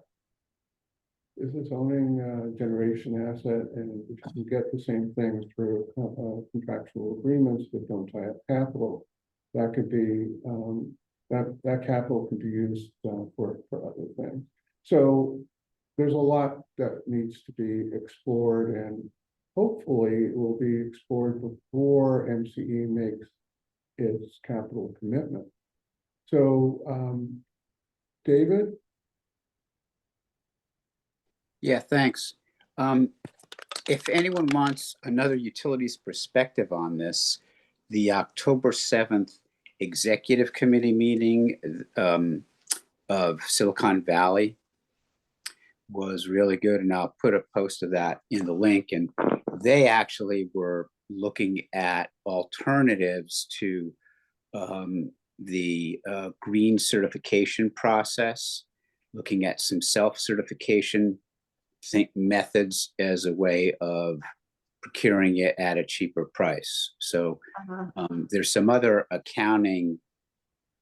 This is owning a generation asset, and you get the same things through contractual agreements that don't tie up capital. That could be that capital can be used for other things. So there's a lot that needs to be explored, and hopefully it will be explored before MCE makes its capital commitment. So, David? Yeah, thanks. if anyone wants another utilities perspective on this, the October 7th executive committee meeting of Silicon Valley was really good. And I'll put a post of that in the link. And they actually were looking at alternatives to the green certification process, looking at some self-certification methods as a way of procuring it at a cheaper price. So there's some other accounting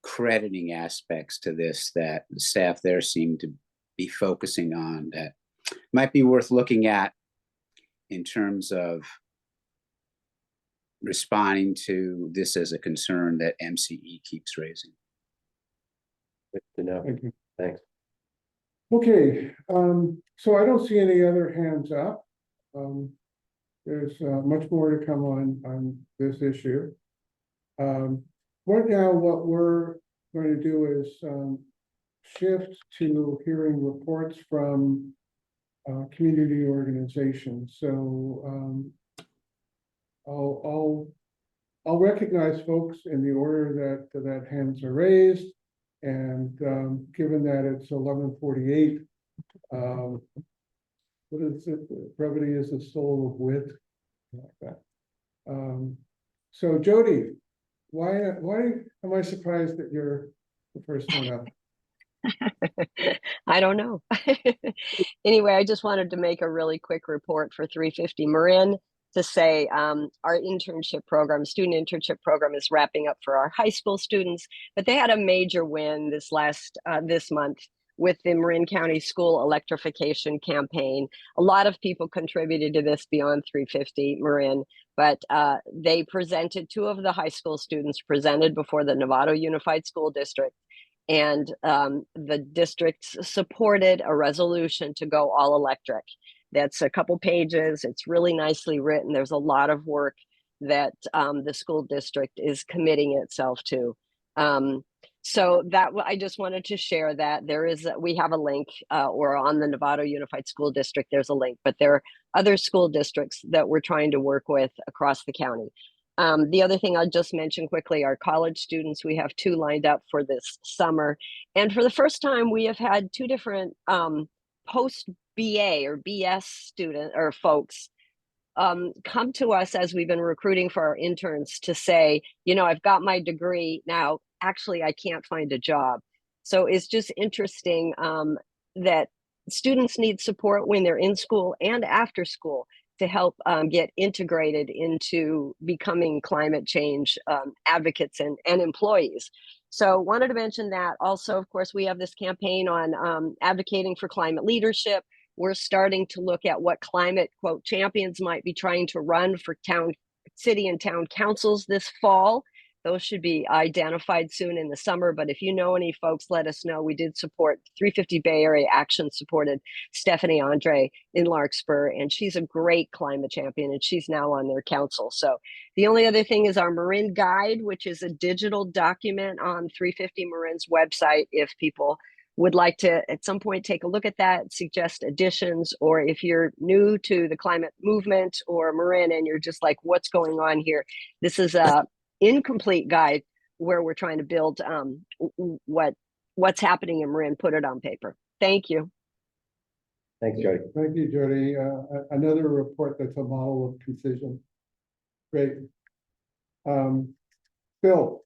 crediting aspects to this that the staff there seem to be focusing on that might be worth looking at in terms of responding to this as a concern that MCE keeps raising. Good to know. Thank you. Thanks. Okay, so I don't see any other hands up. There's much more to come on this issue. Right now, what we're going to do is shift to hearing reports from community organizations. So I'll recognize folks in the order that hands are raised. And given that it's 11:48, what is it? Brevity is the soul of wit, like that. So Jody, why am I surprised that you're the first one up? I don't know. Anyway, I just wanted to make a really quick report for 350 Marin to say our internship program, student internship program, is wrapping up for our high school students, but they had a major win this month with the Marin County School Electrification Campaign. A lot of people contributed to this beyond 350 Marin, but they presented, two of the high school students presented before the Novato Unified School District, and the districts supported a resolution to go all electric. That's a couple pages. It's really nicely written. There's a lot of work that the school district is committing itself to. So that I just wanted to share that we have a link, or on the Novato Unified School District, there's a link, but there are other school districts that we're trying to work with across the county. The other thing I'll just mention quickly, our college students, we have 2 lined up for this summer. And for the first time, we have had 2 different post-BA or BS student or folks come to us as we've been recruiting for our interns to say, I've got my degree now, actually, I can't find a job. So it's just interesting that students need support when they're in school and after school to help get integrated into becoming climate change advocates and employees. So wanted to mention that. Also, of course, we have this campaign on advocating for climate leadership. We're starting to look at what climate, quote, champions might be trying to run for city and town councils this fall. Those should be identified soon in the summer. But if you know any folks, let us know. We did support 350 Bay Area Action supported Stephanie Andre in Larkspur, and she's a great climate champion, and she's now on their council. So the only other thing is our Marin Guide, which is a digital document on 350 Marin's website. If people would like to at some point take a look at that, suggest additions, or if you're new to the climate movement or Marin and you're just like, what's going on here? This is a incomplete guide where we're trying to build what's happening in Marin, put it on paper. Thank you. Thanks, Jody. Thank you, Jody. Another report that's a model of precision. Great. Bill.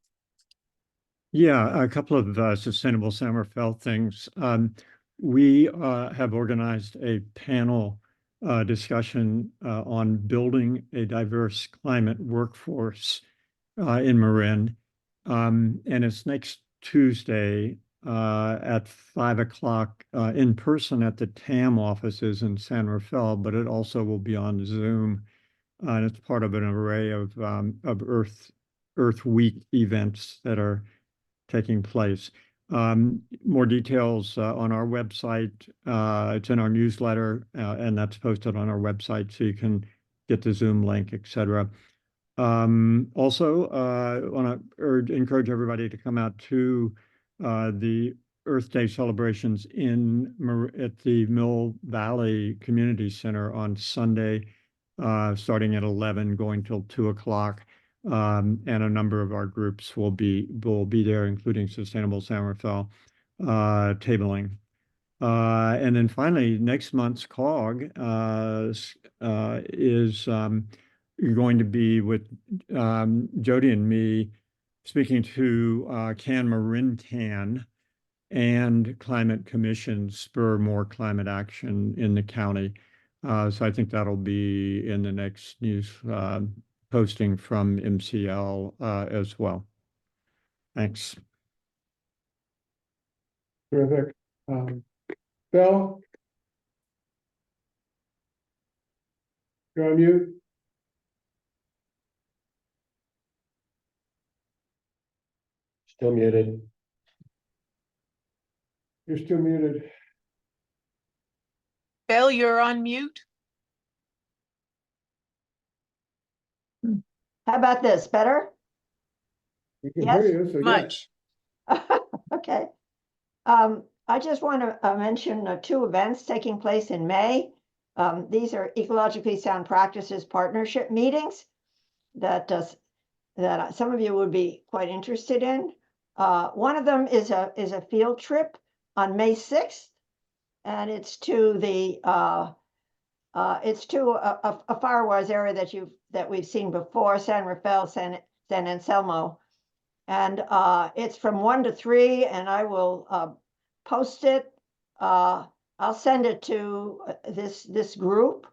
Yeah, a couple of sustainable summer felt things. We have organized a panel discussion on building a diverse climate workforce in Marin. And it's next Tuesday at 5 o'clock in person at the TAM offices in San Rafael, but it also will be on Zoom. And it's part of an array of Earth Week events that are taking place. More details on our website. It's in our newsletter, and that's posted on our website, so you can get the Zoom link, etc. Also, want to encourage everybody to come out to the Earth Day celebrations at the Mill Valley Community Center on Sunday, starting at 11, going till 2 o'clock. And a number of our groups will be there, including Sustainable San Rafael, tabling. And then finally, next month's COG is going to be with Jody and me speaking to Can Marin Can and Climate Commission spur more climate action in the county. So I think that'll be in the next news posting from MCL as well. Thanks. Terrific. Bill? You're on mute. Still muted. You're still muted. Bill, you're on mute. How about this? Better? We can Yes? hear you, so yes. Much. Okay. I just want to mention 2 events taking place in May. These are ecologically sound practices partnership meetings that some of you would be quite interested in. One of them is a field trip on May 6th, and it's to the it's to a firewise area that we've seen before, San Rafael, San Anselmo. And it's from 1 to 3, and I will post it. I'll send it to this group.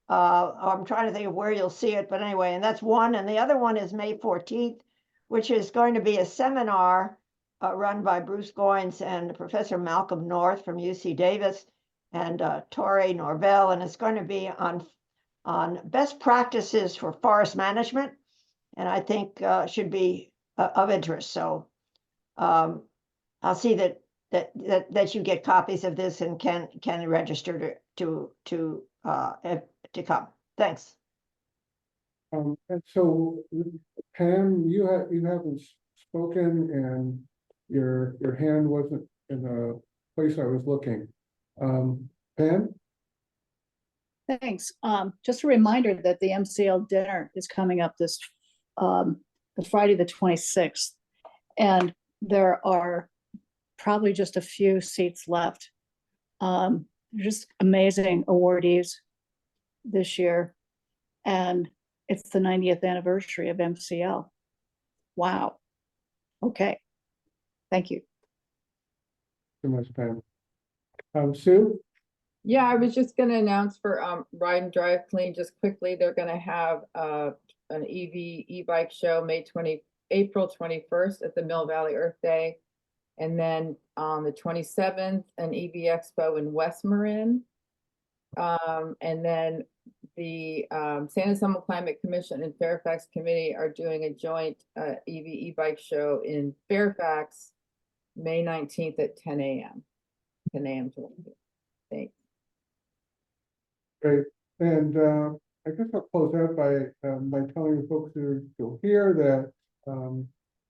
I'm trying to think of where you'll see it, but anyway, and that's one. And the other one is May 14th, which is going to be a seminar run by Bruce Goins and Professor Malcolm North from UC Davis and Torrey Norvell, and it's going to be on best practices for forest management, and I think should be of interest. So I'll see that you get copies of this and can register to come. Thanks. And so Pam, you haven't spoken, and your hand wasn't in the place I was looking. Pam? Thanks. Just a reminder that the MCL dinner is coming up this the Friday the 26th, and there are probably just a few seats left. Just amazing awardees this year, and it's the 90th anniversary of MCL. Wow. Okay. Thank you. Too much, Pam. Sue? Yeah, I was just gonna announce for Ride and Drive Clean, just quickly, they're gonna have an e-bike show April 21st at the Mill Valley Earth Day. And then on the 27th, an EV Expo in West Marin. And then the San Anselmo Climate Commission and Fairfax Committee are doing a joint EV e-bike show in Fairfax, May 19th at 10 a.m. 10 a.m. to 1 p.m. Thanks. Great. And I guess I'll close out by telling the folks who are still here that,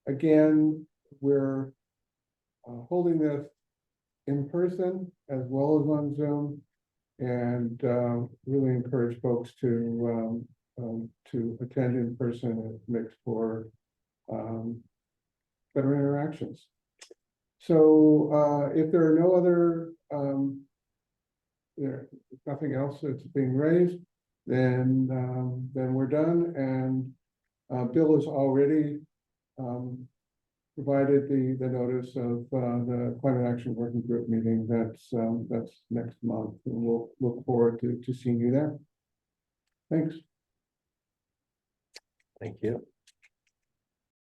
again, we're holding this in person as well as on Zoom, and really encourage folks to attend in person. It makes for better interactions. So if there are no other there's nothing else that's being raised, then we're done. And Bill has already provided the notice of the Climate Action Working Group meeting. That's next month, and we'll look forward to seeing you there. Thanks. Thank you.